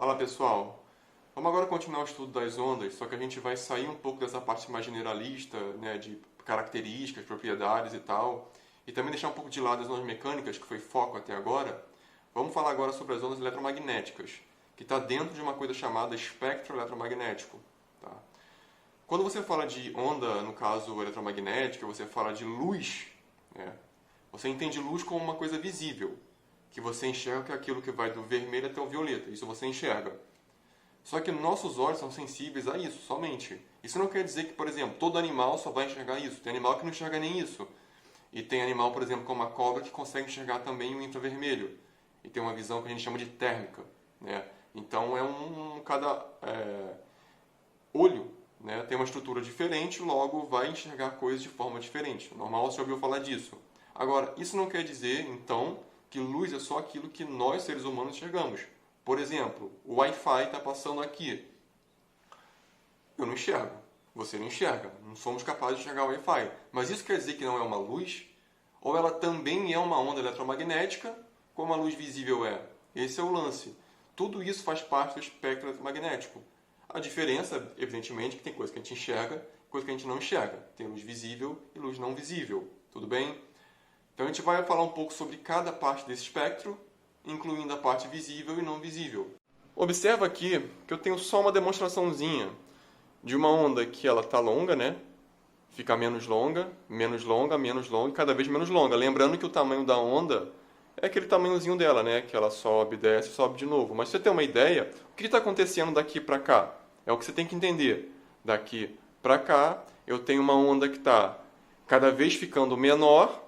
Fala pessoal, vamos agora continuar o estudo das ondas, só que a gente vai sair um pouco dessa parte mais generalista, né, de características, propriedades e tal, e também deixar um pouco de lado as ondas mecânicas, que foi foco até agora. Vamos falar agora sobre as ondas eletromagnéticas, que está dentro de uma coisa chamada espectro eletromagnético. Tá? Quando você fala de onda, no caso eletromagnética, você fala de luz, né, você entende luz como uma coisa visível, que você enxerga que é aquilo que vai do vermelho até o violeta. Isso você enxerga. Só que nossos olhos são sensíveis a isso, somente. Isso não quer dizer que, por exemplo, todo animal só vai enxergar isso. Tem animal que não enxerga nem isso. E tem animal, por exemplo, como a cobra, que consegue enxergar também o infravermelho. E tem uma visão que a gente chama de térmica. Né? Então, cada olho, né, tem uma estrutura diferente, logo vai enxergar coisas de forma diferente. Normal, você já ouviu falar disso. Agora, isso não quer dizer, então, que luz é só aquilo que nós, seres humanos, enxergamos. Por exemplo, o Wi-Fi está passando aqui. Eu não enxergo. Você não enxerga. Não somos capazes de enxergar o Wi-Fi. Mas isso quer dizer que não é uma luz? Ou ela também é uma onda eletromagnética, como a luz visível é? Esse é o lance. Tudo isso faz parte do espectro eletromagnético. A diferença, evidentemente, é que tem coisa que a gente enxerga e coisa que a gente não enxerga. Tem luz visível e luz não visível. Tudo bem? Então a gente vai falar um pouco sobre cada parte desse espectro, incluindo a parte visível e não visível. Observa aqui que eu tenho só uma demonstraçãozinha de uma onda que ela está longa, né? Fica menos longa, menos longa, menos longa e cada vez menos longa. Lembrando que o tamanho da onda é aquele tamanhozinho dela, né? Que ela sobe, desce, sobe de novo. Mas se você tem uma ideia, o que está acontecendo daqui para cá? É o que você tem que entender. Daqui para cá, eu tenho uma onda que está cada vez ficando menor.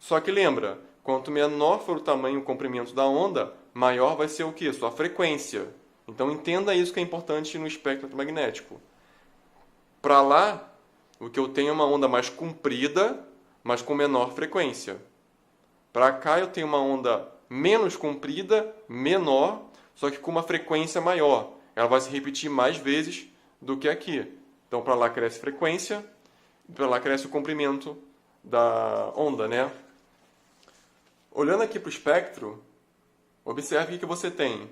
Só que lembra, quanto menor for o tamanho e o comprimento da onda, maior vai ser o quê? Sua frequência. Então entenda isso que é importante no espectro eletromagnético. Para lá, o que eu tenho é uma onda mais comprida, mas com menor frequência. Para cá eu tenho uma onda menos comprida, menor, só que com uma frequência maior. Ela vai se repetir mais vezes do que aqui. Então para lá cresce frequência, e para lá cresce o comprimento da onda, né? Olhando aqui para o espectro, observe o que você tem.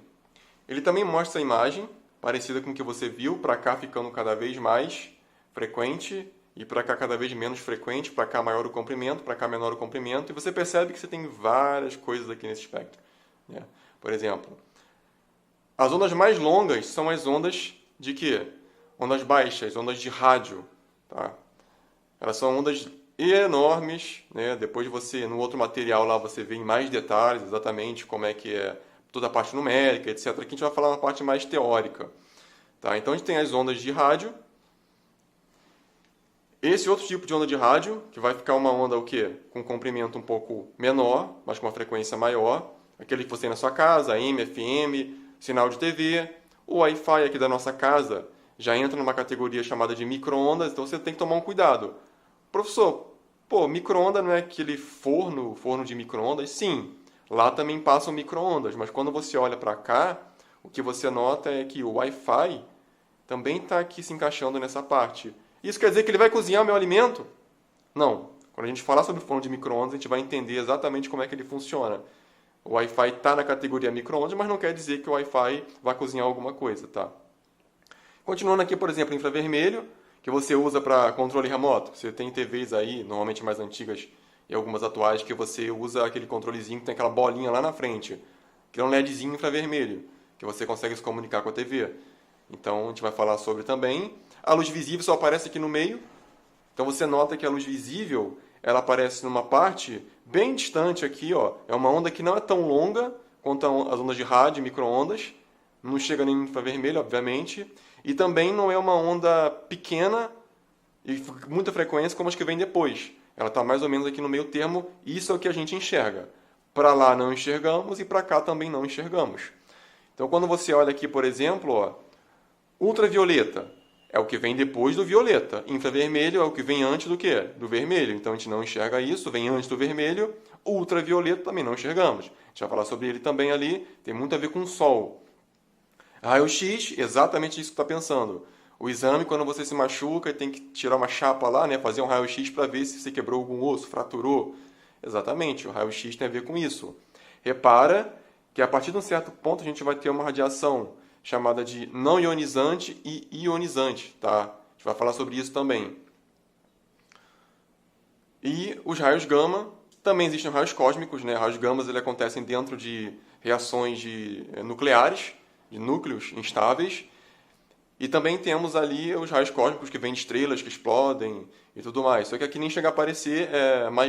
Ele também mostra a imagem, parecida com o que você viu, para cá ficando cada vez mais frequente, e para cá cada vez menos frequente, para cá maior o comprimento, para cá menor o comprimento, e você percebe que você tem várias coisas aqui nesse espectro. Né? Por exemplo, as ondas mais longas são as ondas de quê? Ondas baixas, ondas de rádio. Tá? Elas são ondas enormes, né? Depois você, no outro material lá, você vê em mais detalhes exatamente como é que é toda a parte numérica, etc. Aqui a gente vai falar uma parte mais teórica. Tá? Então a gente tem as ondas de rádio. Esse outro tipo de onda de rádio, que vai ficar uma onda o quê? Com um comprimento um pouco menor, mas com uma frequência maior. Aquele que você tem na sua casa, AM, FM, sinal de TV. O Wi-Fi aqui da nossa casa já entra numa categoria chamada de micro-ondas, então você tem que tomar um cuidado. Professor, micro-ondas não é aquele forno de micro-ondas? Sim, lá também passam micro-ondas, mas quando você olha para cá, o que você nota é que o Wi-Fi também está aqui se encaixando nessa parte. Isso quer dizer que ele vai cozinhar o meu alimento? Não. Quando a gente falar sobre o forno de micro-ondas, a gente vai entender exatamente como é que ele funciona. O Wi-Fi está na categoria micro-ondas, mas não quer dizer que o Wi-Fi vai cozinhar alguma coisa, tá? Continuando aqui, por exemplo, infravermelho, que você usa para controle remoto. Você tem TVs aí, normalmente mais antigas e algumas atuais, que você usa aquele controlezinho que tem aquela bolinha lá na frente, que é um LEDzinho infravermelho, que você consegue se comunicar com a TV. Então, a gente vai falar sobre também. A luz visível só aparece aqui no meio. Então, você nota que a luz visível, ela aparece numa parte bem distante aqui, ó. É uma onda que não é tão longa quanto as ondas de rádio, micro-ondas. Não chega nem no infravermelho, obviamente. E também não é uma onda pequena e muita frequência como as que vem depois. Ela está mais ou menos aqui no meio termo, e isso é o que a gente enxerga. Para lá não enxergamos e para cá também não enxergamos. Então, quando você olha aqui, por exemplo, ó, ultravioleta é o que vem depois do violeta. Infravermelho é o que vem antes do quê? Do vermelho. Então, a gente não enxerga isso, vem antes do vermelho. Ultravioleta também não enxergamos. A gente vai falar sobre ele também ali, tem muito a ver com o Sol. Raio-X, exatamente isso que está pensando. O exame, quando você se machuca e tem que tirar uma chapa lá, né, fazer um raio-x para ver se você quebrou algum osso, fraturou. Exatamente, o raio-x tem a ver com isso. Repara que a partir de um certo ponto a gente vai ter uma radiação chamada de não ionizante e ionizante, tá? A gente vai falar sobre isso também. E os raios gama, também existem raios cósmicos, né? Raios gamas eles acontecem dentro de reações nucleares, de núcleos instáveis. E também temos ali os raios cósmicos que vêm de estrelas que explodem e tudo mais. Só que aqui nem chega a aparecer,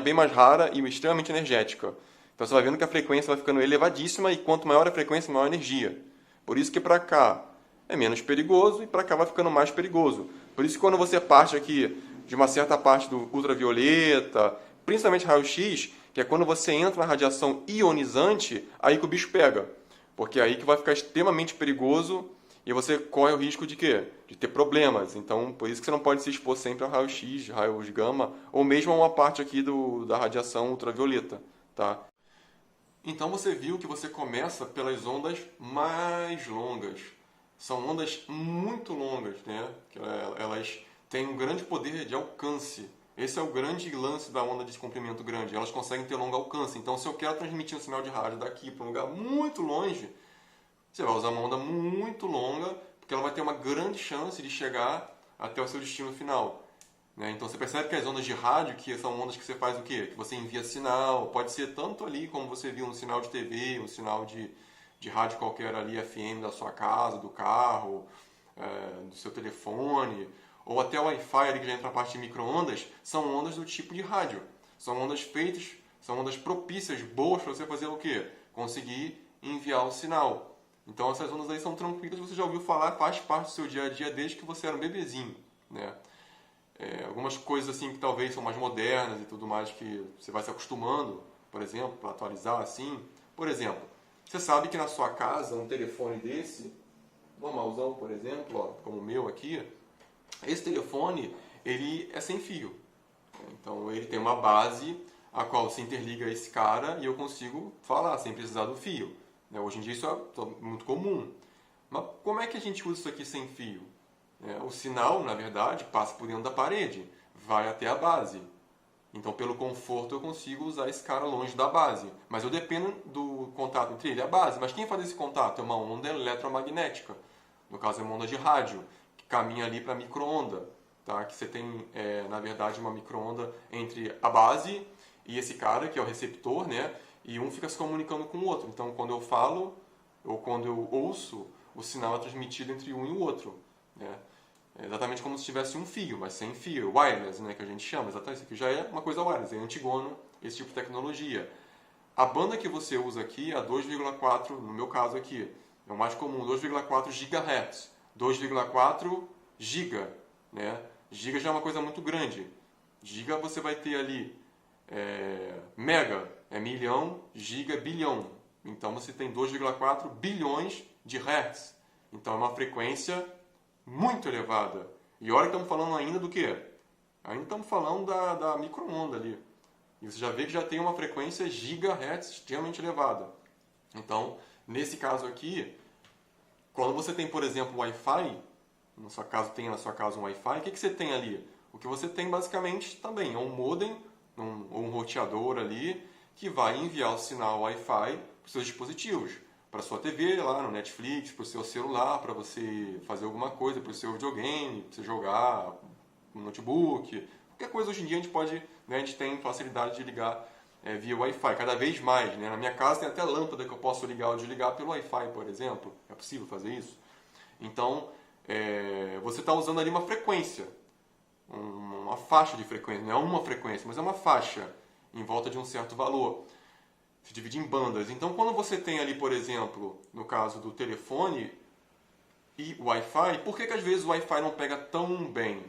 bem mais rara e extremamente energética. Então você vai vendo que a frequência vai ficando elevadíssima e quanto maior a frequência, maior a energia. Por isso que para cá é menos perigoso e para cá vai ficando mais perigoso. Por isso que quando você parte aqui de uma certa parte do ultravioleta, principalmente raio-x, que é quando você entra na radiação ionizante, aí que o bicho pega. Porque é aí que vai ficar extremamente perigoso e você corre o risco de quê? De ter problemas. Então, por isso que você não pode se expor sempre a raio-x, raios gama, ou mesmo a uma parte aqui da radiação ultravioleta, tá? Então você viu que você começa pelas ondas mais longas. São ondas muito longas, né? Elas têm um grande poder de alcance. Esse é o grande lance da onda de comprimento grande. Elas conseguem ter longo alcance. Então, se eu quero transmitir um sinal de rádio daqui para um lugar muito longe, você vai usar uma onda muito longa, porque ela vai ter uma grande chance de chegar até o seu destino final. Né? Então você percebe que as ondas de rádio, que são ondas que você faz o quê? Que você envia sinal, pode ser tanto ali como você viu um sinal de TV, um sinal de rádio qualquer ali, FM da sua casa, do carro, do seu telefone, ou até o Wi-Fi ali que já entra na parte de micro-ondas, são ondas do tipo de rádio. São ondas feitas, são ondas propícias, boas para você fazer o quê? Conseguir enviar o sinal. Então essas ondas aí são tranquilas, você já ouviu falar, faz parte do seu dia a dia desde que você era um bebezinho, né? Algumas coisas assim que talvez são mais modernas e tudo mais que você vai se acostumando, por exemplo, para atualizar assim. Por exemplo, você sabe que na sua casa um telefone desse, normalzão, por exemplo, ó, como o meu aqui, esse telefone ele é sem fio. Então ele tem uma base a qual se interliga a esse cara e eu consigo falar sem precisar do fio. Hoje em dia isso é muito comum. Mas como é que a gente usa isso aqui sem fio? O sinal, na verdade, passa por dentro da parede, vai até a base. Então, pelo conforto, eu consigo usar esse cara longe da base. Mas eu dependo do contato entre ele e a base. Mas quem faz esse contato? É uma onda eletromagnética. No caso, é uma onda de rádio, que caminha ali para a micro-onda. Tá? Que você tem, na verdade, uma micro-onda entre a base e esse cara, que é o receptor, né? E um fica se comunicando com o outro. Então, quando eu falo, ou quando eu ouço, o sinal é transmitido entre um e o outro. Né? É exatamente como se tivesse um fio, mas sem fio, wireless, né, que a gente chama. Exatamente, isso aqui já é uma coisa wireless, é antigono esse tipo de tecnologia. A banda que você usa aqui é a 2,4, no meu caso aqui, é o mais comum, 2,4 GHz, 2,4 giga, né? Giga já é uma coisa muito grande. Giga você vai ter ali mega, é milhão, giga é bilhão. Então você tem 2,4 bilhões de hertz. Então é uma frequência muito elevada. E olha que estamos falando ainda do quê? Ainda estamos falando da micro-onda ali. E você já vê que já tem uma frequência gigahertz extremamente elevada. Então, nesse caso aqui, quando você tem, por exemplo, Wi-Fi, na sua casa um Wi-Fi, o que você tem ali? O que você tem basicamente também é um modem, ou um roteador ali, que vai enviar o sinal Wi-Fi para os seus dispositivos. Para sua TV, lá no Netflix, para o seu celular, para você fazer alguma coisa, para o seu videogame, para você jogar no notebook. Qualquer coisa hoje em dia a gente pode, né, a gente tem facilidade de ligar via Wi-Fi, cada vez mais. Né? Na minha casa tem até lâmpada que eu posso ligar ou desligar pelo Wi-Fi, por exemplo. É possível fazer isso? Então, você está usando ali uma frequência, uma faixa de frequência. Não é uma frequência, mas é uma faixa em volta de um certo valor. Se divide em bandas. Então, quando você tem ali, por exemplo, no caso do telefone e Wi-Fi, por que às vezes o Wi-Fi não pega tão bem?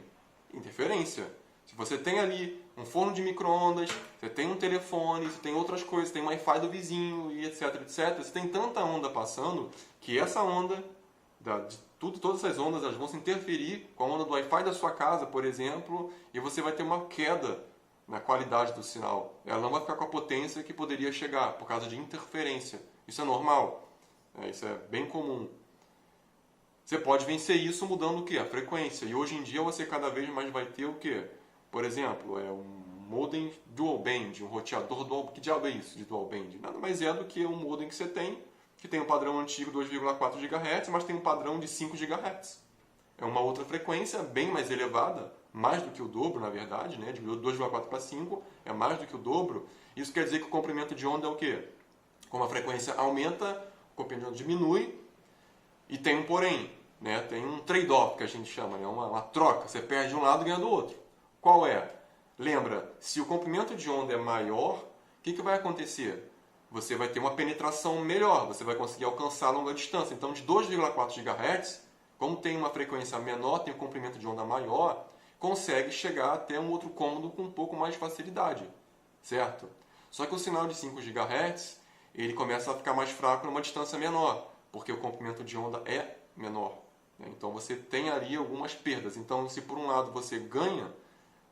Interferência. Se você tem ali um forno de micro-ondas, você tem um telefone, você tem outras coisas, tem o Wi-Fi do vizinho e etc, etc. Você tem tanta onda passando que essa onda, todas essas ondas, elas vão se interferir com a onda do Wi-Fi da sua casa, por exemplo, e você vai ter uma queda na qualidade do sinal. Ela não vai ficar com a potência que poderia chegar por causa de interferência. Isso é normal. Isso é bem comum. Você pode vencer isso mudando o quê? A frequência. E hoje em dia você cada vez mais vai ter o quê? Por exemplo, um modem dual band, um roteador dual. Que diabo é isso de dual band? Nada mais é do que um modem que você tem que tem um padrão antigo 2,4 GHz, mas tem um padrão de 5 GHz. É uma outra frequência bem mais elevada, mais do que o dobro, na verdade, né? De 2,4 para 5 é mais do que o dobro. Isso quer dizer que o comprimento de onda é o quê? Como a frequência aumenta, o comprimento de onda diminui, e tem um porém, né? Tem um trade-off que a gente chama, né? Uma troca, você perde de um lado e ganha do outro. Qual é? Lembra, se o comprimento de onda é maior, o que vai acontecer? Você vai ter uma penetração melhor, você vai conseguir alcançar a longa distância. Então, de 2,4 GHz, como tem uma frequência menor, tem um comprimento de onda maior, consegue chegar até um outro cômodo com um pouco mais de facilidade, certo? Só que o sinal de 5 GHz, ele começa a ficar mais fraco numa distância menor, porque o comprimento de onda é menor, né? Então, você tem ali algumas perdas. Então, se por um lado você ganha,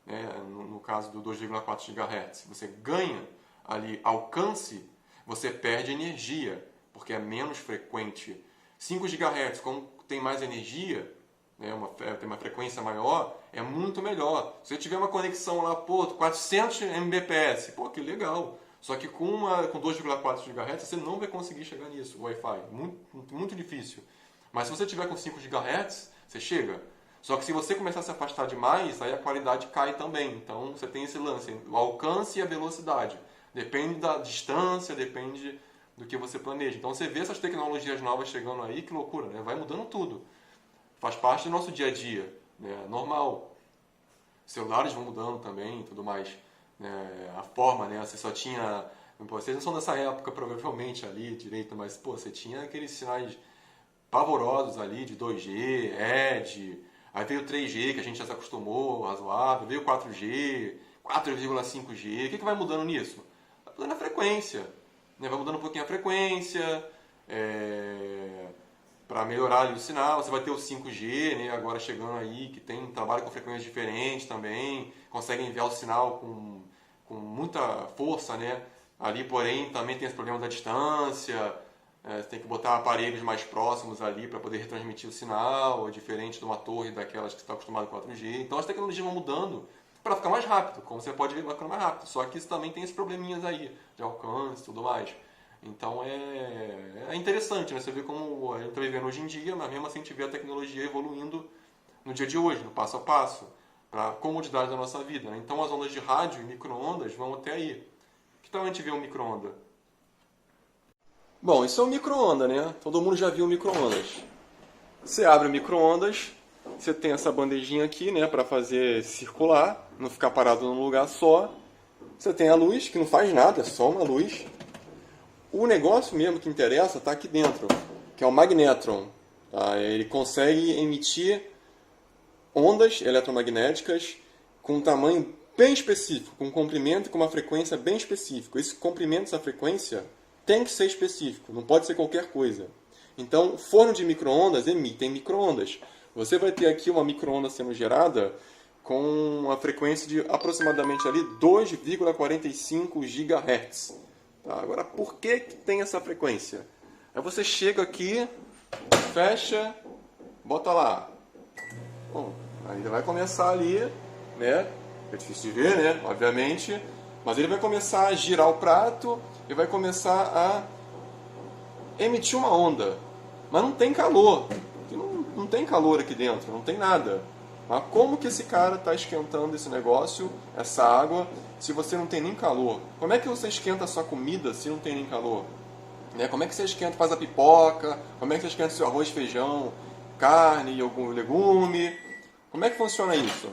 né, no caso do 2,4 GHz, você ganha ali alcance, você perde energia, porque é menos frequente. 5 GHz, como tem mais energia, né, tem uma frequência maior, é muito melhor. Se você tiver uma conexão lá, 400 Mbps, que legal. Só que com 2,4 GHz você não vai conseguir chegar nisso, Wi-Fi. Muito, muito difícil. Mas se você tiver com 5 GHz, você chega. Só que se você começar a se afastar demais, aí a qualidade cai também. Então você tem esse lance, o alcance e a velocidade. Depende da distância, depende do que você planeja. Então você vê essas tecnologias novas chegando aí, que loucura, né? Vai mudando tudo. Faz parte do nosso dia a dia, né? Normal. Celulares vão mudando também e tudo mais. A forma, né? Você só tinha... Vocês não são dessa época, provavelmente, ali direito, mas você tinha aqueles sinais pavorosos ali de 2G, ED, aí veio o 3G, que a gente já se acostumou, razoável, veio o 4G, 4,5G. O que vai mudando nisso? Vai mudando a frequência, né? Vai mudando um pouquinho a frequência, para melhorar ali o sinal. Você vai ter o 5G, né? Agora chegando aí, que trabalha com frequências diferentes também, consegue enviar o sinal com muita força, né? Ali, porém, também tem esse problema da distância. Você tem que botar aparelhos mais próximos ali para poder retransmitir o sinal, diferente de uma torre daquelas que você está acostumado com 4G. Então as tecnologias vão mudando para ficar mais rápido. Como você pode ver, vai ficando mais rápido. Só que isso também tem esses probleminhas aí, de alcance e tudo mais. Então é interessante, né? Você vê como a gente está vivendo hoje em dia, mas mesmo assim a gente vê a tecnologia evoluindo no dia de hoje, no passo a passo, para a comodidade da nossa vida, né? Então as ondas de rádio e micro-ondas vão até aí. Que tal a gente ver um micro-onda? Bom, isso é um micro-onda, né? Todo mundo já viu micro-ondas. Você abre o micro-ondas, você tem essa bandejinha aqui, né, para fazer circular, não ficar parado num lugar só. Você tem a luz, que não faz nada, é só uma luz. O negócio mesmo que interessa está aqui dentro, que é o magnetron. Tá? Ele consegue emitir ondas eletromagnéticas com um tamanho bem específico, com um comprimento e com uma frequência bem específica. Esse comprimento, essa frequência, tem que ser específico, não pode ser qualquer coisa. Então, forno de micro-ondas emitem micro-ondas. Você vai ter aqui uma micro-onda sendo gerada com uma frequência de aproximadamente ali 2,45 GHz. Tá? Agora, por que tem essa frequência? Aí você chega aqui, fecha, bota lá. Bom, ainda vai começar ali, né? É difícil de ver, né? Obviamente. Mas ele vai começar a girar o prato e vai começar a emitir uma onda. Mas não tem calor. Não tem calor aqui dentro, não tem nada. Mas como que esse cara está esquentando esse negócio, essa água, se você não tem nem calor? Como é que você esquenta a sua comida se não tem nem calor? Né? Como é que você esquenta, faz a pipoca? Como é que você esquenta o seu arroz, feijão, carne e algum legume? Como é que funciona isso?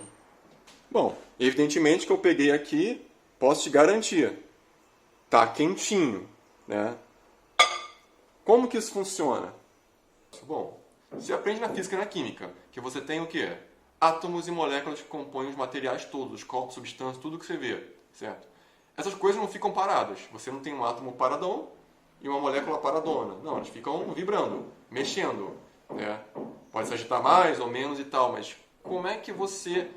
Bom, evidentemente que eu peguei aqui, posso te garantir, tá quentinho, né? Como que isso funciona? Bom, você aprende na física e na química, que você tem o quê? Átomos e moléculas que compõem os materiais todos, os corpos, substâncias, tudo que você vê, certo? Essas coisas não ficam paradas. Você não tem um átomo paradão e uma molécula paradona. Não, eles ficam vibrando, mexendo, né? Pode se agitar mais ou menos e tal, mas como é que você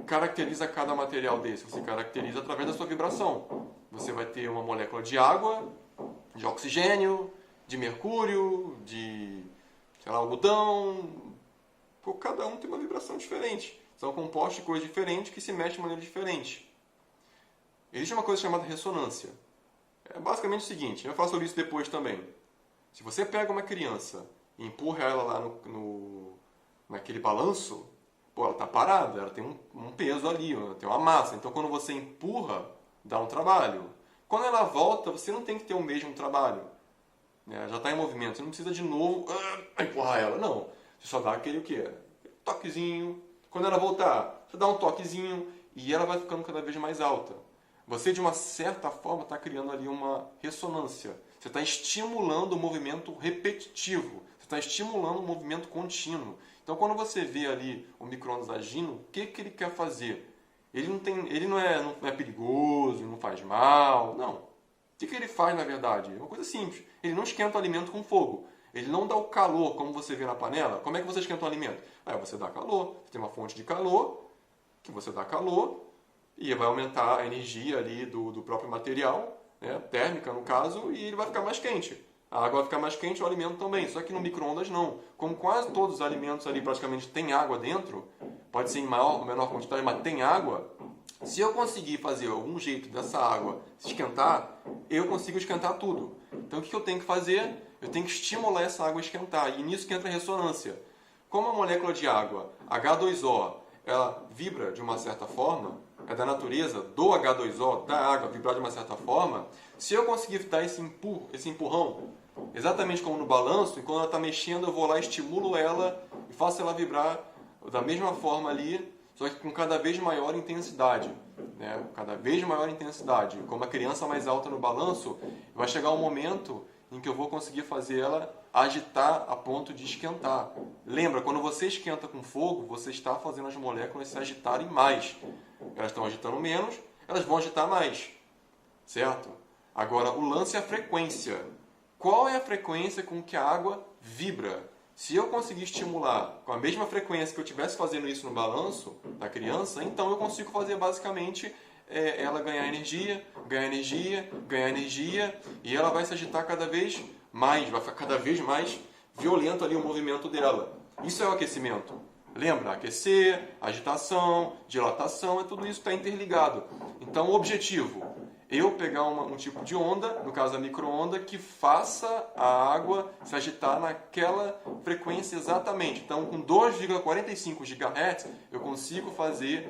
caracteriza cada material desse? Você caracteriza através da sua vibração. Você vai ter uma molécula de água, de oxigênio, de mercúrio, de, sei lá, algodão. Cada um tem uma vibração diferente. São compostos de coisas diferentes que se mexem de maneira diferente. Existe uma coisa chamada ressonância. É basicamente o seguinte, eu faço sobre isso depois também. Se você pega uma criança e empurra ela lá naquele balanço, pô, ela está parada, ela tem um peso ali, ela tem uma massa. Então, quando você empurra, dá um trabalho. Quando ela volta, você não tem que ter o mesmo trabalho. Né? Já está em movimento, você não precisa de novo empurrar ela. Não, você só dá aquele o quê? Toquezinho. Quando ela voltar, você dá um toquezinho e ela vai ficando cada vez mais alta. Você, de uma certa forma, está criando ali uma ressonância. Você está estimulando o movimento repetitivo. Você está estimulando o movimento contínuo. Então, quando você vê ali o micro-ondas agindo, o que ele quer fazer? Ele não é perigoso, não faz mal, não. O que ele faz, na verdade? É uma coisa simples. Ele não esquenta o alimento com fogo. Ele não dá o calor, como você vê na panela. Como é que você esquenta o alimento? Você dá calor. Você tem uma fonte de calor, que você dá calor, e vai aumentar a energia ali do próprio material, né, térmica no caso, e ele vai ficar mais quente. A água vai ficar mais quente, o alimento também. Só que no micro-ondas não. Como quase todos os alimentos ali praticamente têm água dentro, pode ser em maior ou menor quantidade, mas tem água. Se eu conseguir fazer algum jeito dessa água se esquentar, eu consigo esquentar tudo. Então o que eu tenho que fazer? Eu tenho que estimular essa água a esquentar. E nisso que entra a ressonância. Como a molécula de água, H2O, ela vibra de uma certa forma, é da natureza do H2O, da água, vibrar de uma certa forma, se eu conseguir dar esse empurrão, exatamente como no balanço, e quando ela está mexendo, eu vou lá, estimulo ela e faço ela vibrar da mesma forma ali, só que com cada vez maior intensidade. Né? Cada vez maior intensidade. Como a criança mais alta no balanço, vai chegar um momento em que eu vou conseguir fazer ela agitar a ponto de esquentar. Lembra, quando você esquenta com fogo, você está fazendo as moléculas se agitarem mais. Elas estão agitando menos, elas vão agitar mais. Certo? Agora, o lance é a frequência. Qual é a frequência com que a água vibra? Se eu conseguir estimular com a mesma frequência que eu estivesse fazendo isso no balanço da criança, então eu consigo fazer basicamente ela ganhar energia, e ela vai se agitar cada vez mais, vai ficar cada vez mais violento ali o movimento dela. Isso é o aquecimento. Lembra? Aquecer, agitação, dilatação, tudo isso está interligado. Então o objetivo, eu pegar um tipo de onda, no caso a micro-onda, que faça a água se agitar naquela frequência exatamente. Então com 2,45 GHz eu consigo fazer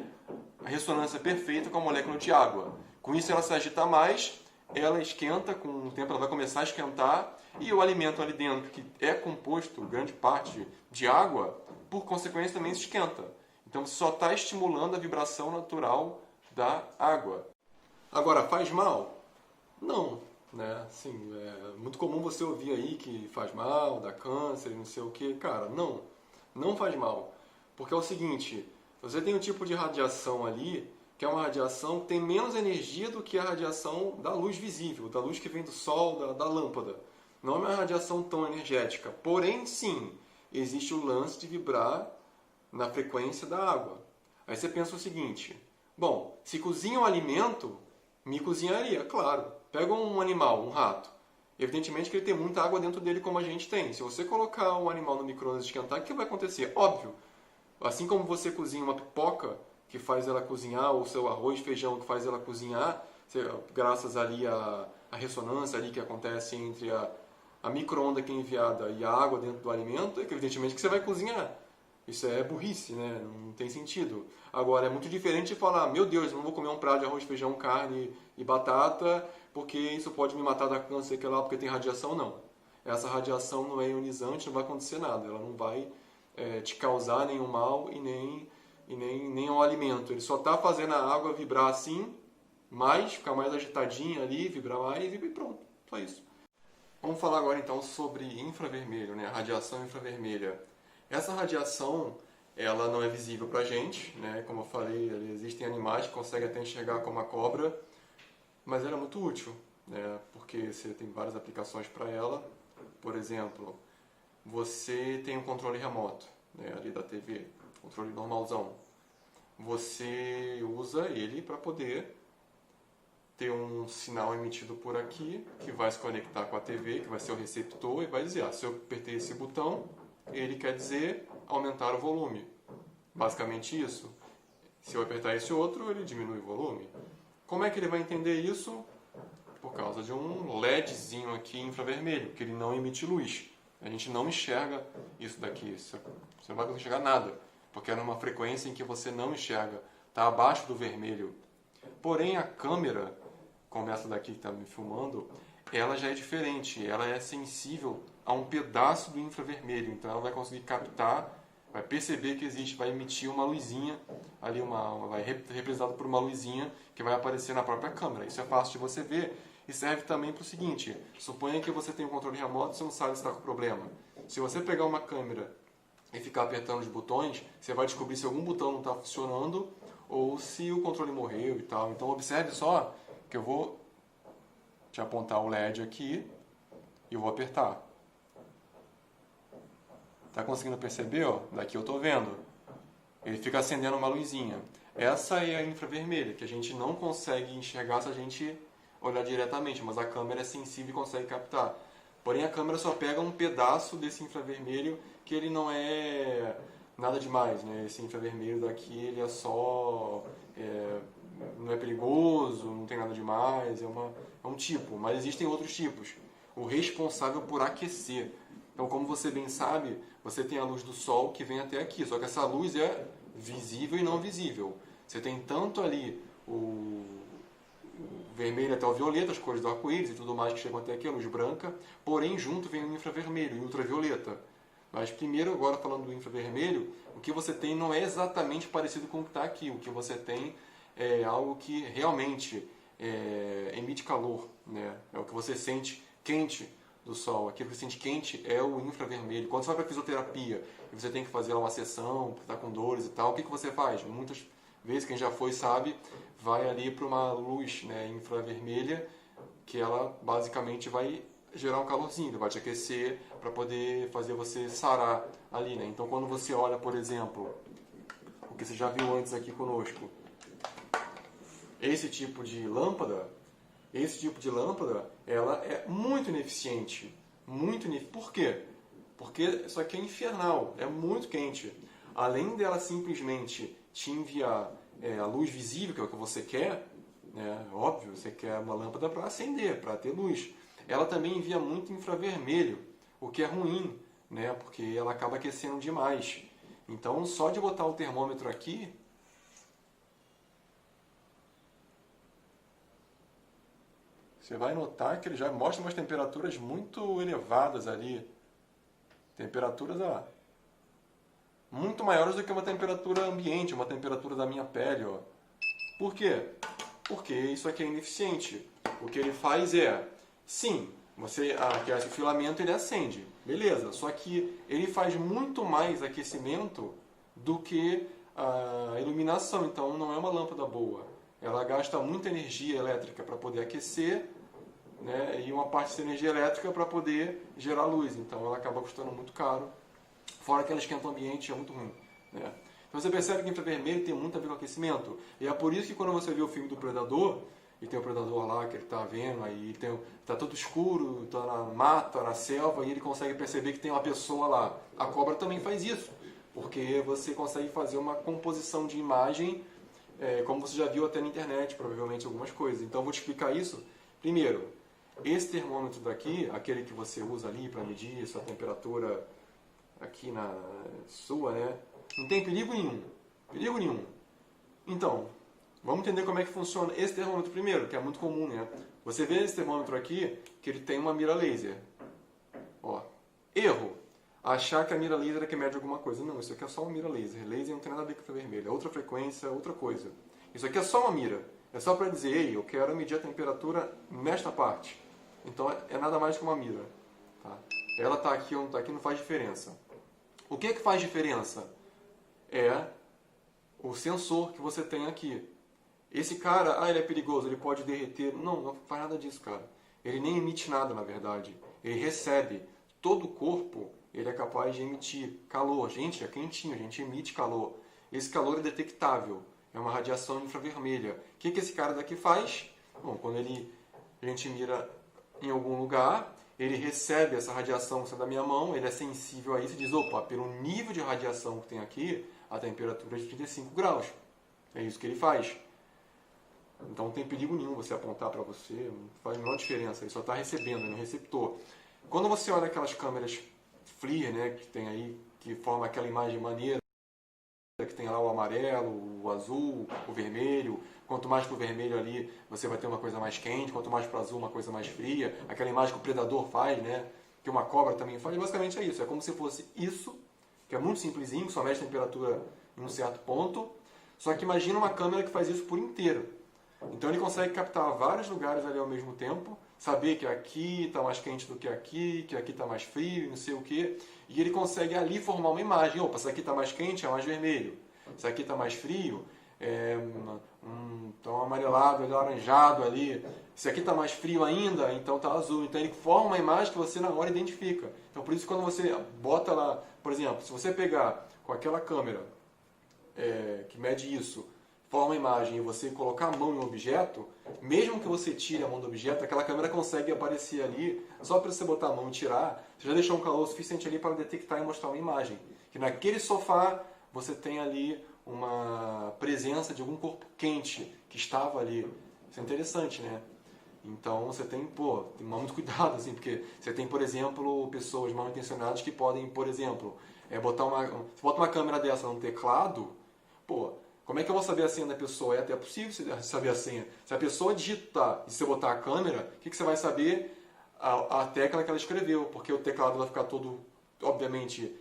a ressonância perfeita com a molécula de água. Com isso ela se agita mais, ela esquenta, com o tempo ela vai começar a esquentar, e o alimento ali dentro, que é composto, grande parte, de água, por consequência também se esquenta. Então você só está estimulando a vibração natural da água. Agora, faz mal? Não. Né? Assim, é muito comum você ouvir aí que faz mal, dá câncer, não sei o que. Cara, não. Não faz mal. Porque é o seguinte, você tem um tipo de radiação ali, que é uma radiação que tem menos energia do que a radiação da luz visível, da luz que vem do sol, da lâmpada. Não é uma radiação tão energética. Porém, sim, existe o lance de vibrar na frequência da água. Aí você pensa o seguinte, bom, se cozinha um alimento, me cozinharia, claro. Pega um animal, um rato. Evidentemente que ele tem muita água dentro dele como a gente tem. Se você colocar um animal no micro-ondas e esquentar, o que vai acontecer? Óbvio. Assim como você cozinha uma pipoca, que faz ela cozinhar, ou seu arroz, feijão, que faz ela cozinhar, graças ali à ressonância ali que acontece entre a micro-onda que é enviada e a água dentro do alimento, é que evidentemente que você vai cozinhar. Isso é burrice, né? Não tem sentido. Agora, é muito diferente de falar, meu Deus, eu não vou comer um prato de arroz, feijão, carne e batata, porque isso pode me matar da câncer, que lá, porque tem radiação, não. Essa radiação não é ionizante, não vai acontecer nada. Ela não vai te causar nenhum mal e nem ao alimento. Ele só está fazendo a água vibrar assim, ficar mais agitadinha ali, vibrar mais e pronto. Só isso. Vamos falar agora então sobre infravermelho, né? Radiação infravermelha. Essa radiação, ela não é visível para a gente, né? Como eu falei, existem animais que conseguem até enxergar como a cobra, mas ela é muito útil, né? Porque você tem várias aplicações para ela. Por exemplo, você tem um controle remoto, né? Ali da TV, controle normalzão. Você usa ele para poder ter um sinal emitido por aqui, que vai se conectar com a TV, que vai ser o receptor, e vai dizer, se eu apertei esse botão, ele quer dizer aumentar o volume. Basicamente isso. Se eu apertar esse outro, ele diminui o volume. Como é que ele vai entender isso? Por causa de um LEDzinho aqui infravermelho, que ele não emite luz. A gente não enxerga isso daqui, você não vai conseguir enxergar nada, porque é numa frequência em que você não enxerga, está abaixo do vermelho. Porém, a câmera, como essa daqui que está me filmando, ela já é diferente, ela é sensível a um pedaço do infravermelho, então ela vai conseguir captar, vai perceber que existe, vai emitir uma luzinha, ali vai representado por uma luzinha que vai aparecer na própria câmera. Isso é fácil de você ver e serve também para o seguinte: suponha que você tem um controle remoto e você não sabe se está com problema. Se você pegar uma câmera e ficar apertando os botões, você vai descobrir se algum botão não está funcionando ou se o controle morreu e tal. Então observe só que eu vou te apontar o LED aqui e eu vou apertar. Tá conseguindo perceber? Ó? Daqui eu estou vendo. Ele fica acendendo uma luzinha. Essa é a infravermelha, que a gente não consegue enxergar se a gente olhar diretamente, mas a câmera é sensível e consegue captar. Porém, a câmera só pega um pedaço desse infravermelho, que ele não é nada demais, né? Esse infravermelho daqui, ele é só... não é perigoso, não tem nada demais, é um tipo. Mas existem outros tipos. O responsável por aquecer. Então, como você bem sabe, você tem a luz do sol que vem até aqui, só que essa luz é visível e não visível. Você tem tanto ali o vermelho até o violeta, as cores do arco-íris e tudo mais que chegam até aqui, a luz branca, porém junto vem o infravermelho e o ultravioleta. Mas primeiro, agora falando do infravermelho, o que você tem não é exatamente parecido com o que está aqui. O que você tem é algo que realmente emite calor, né? É o que você sente quente do sol. Aquilo que você sente quente é o infravermelho. Quando você vai para a fisioterapia e você tem que fazer uma sessão, porque está com dores e tal, o que você faz? Muitas vezes, quem já foi sabe, vai ali para uma luz, né, infravermelha, que ela basicamente vai gerar um calorzinho, vai te aquecer para poder fazer você sarar ali, né? Então, quando você olha, por exemplo, o que você já viu antes aqui conosco, esse tipo de lâmpada, ela é muito ineficiente. Por quê? Porque isso aqui é infernal, é muito quente. Além dela simplesmente te enviar a luz visível, que é o que você quer, né? Óbvio, você quer uma lâmpada para acender, para ter luz. Ela também envia muito infravermelho, o que é ruim, né? Porque ela acaba aquecendo demais. Então, só de botar o termômetro aqui, você vai notar que ele já mostra umas temperaturas muito elevadas ali. Temperaturas muito maiores do que uma temperatura ambiente, uma temperatura da minha pele. Ó. Por quê? Porque isso aqui é ineficiente. O que ele faz sim, esse filamento ele acende, beleza. Só que ele faz muito mais aquecimento do que a iluminação. Então não é uma lâmpada boa. Ela gasta muita energia elétrica para poder aquecer, né, e uma parte dessa energia elétrica para poder gerar luz. Então ela acaba custando muito caro. Fora que ela esquenta o ambiente, é muito ruim. Né? Então você percebe que o infravermelho tem muito a ver com aquecimento. E é por isso que quando você vê o filme do Predador, e tem o Predador lá que ele está vendo, aí está todo escuro, está na mata, na selva, e ele consegue perceber que tem uma pessoa lá. A cobra também faz isso, porque você consegue fazer uma composição de imagem, como você já viu até na internet, provavelmente algumas coisas. Então eu vou te explicar isso. Primeiro, esse termômetro daqui, aquele que você usa ali para medir sua temperatura aqui na sua, né? Não tem perigo nenhum. Perigo nenhum. Então, vamos entender como é que funciona esse termômetro primeiro, que é muito comum, né? Você vê esse termômetro aqui, que ele tem uma mira laser. Ó, erro. Achar que a mira laser é que mede alguma coisa. Não, isso aqui é só uma mira laser. Laser não tem nada a ver com infravermelho. É outra frequência, outra coisa. Isso aqui é só uma mira. É só para dizer, ei, eu quero medir a temperatura nesta parte. Então é nada mais que uma mira. Tá? Ela está aqui ou não está aqui, não faz diferença. O que faz diferença? É o sensor que você tem aqui. Esse cara, ele é perigoso, ele pode derreter. Não, não faz nada disso, cara. Ele nem emite nada, na verdade. Ele recebe. Todo o corpo, ele é capaz de emitir calor. Gente, é quentinho, a gente emite calor. Esse calor é detectável. É uma radiação infravermelha. O que esse cara daqui faz? Bom, quando a gente mira em algum lugar, ele recebe essa radiação que está da minha mão, ele é sensível a isso e diz, opa, pelo nível de radiação que tem aqui, a temperatura é de 35 graus. É isso que ele faz. Então não tem perigo nenhum você apontar para você, não faz a menor diferença, ele só está recebendo, no receptor. Quando você olha aquelas câmeras FLIR, né, que tem aí, que forma aquela imagem maneira, que tem lá o amarelo, o azul, o vermelho. Quanto mais para o vermelho ali, você vai ter uma coisa mais quente. Quanto mais para o azul, uma coisa mais fria. Aquela imagem que o predador faz, né? Que uma cobra também faz. Basicamente é isso. É como se fosse isso, que é muito simplesinho, só mexe a temperatura em um certo ponto. Só que imagina uma câmera que faz isso por inteiro. Então ele consegue captar vários lugares ali ao mesmo tempo, saber que aqui está mais quente do que aqui está mais frio, não sei o que, e ele consegue ali formar uma imagem. Opa, se aqui está mais quente é mais vermelho, se aqui está mais frio é então amarelado, é laranjado ali, se aqui está mais frio ainda, então está azul. Então ele forma uma imagem que você na hora identifica. Então por isso quando você bota lá, por exemplo, se você pegar com aquela câmera que mede isso, forma a imagem e você colocar a mão em um objeto, mesmo que você tire a mão do objeto, aquela câmera consegue aparecer ali, só para você botar a mão e tirar, você já deixou um calor suficiente ali para detectar e mostrar uma imagem. Que naquele sofá você tem ali uma presença de algum corpo quente que estava ali. Isso é interessante, né? Então você tem que tomar muito cuidado, assim, porque você tem, por exemplo, pessoas mal intencionadas que podem, por exemplo, você bota uma câmera dessa num teclado, como é que eu vou saber a senha da pessoa? É até possível saber a senha. Se a pessoa digitar e você botar a câmera, o que você vai saber? A tecla que ela escreveu, porque o teclado vai ficar todo, obviamente,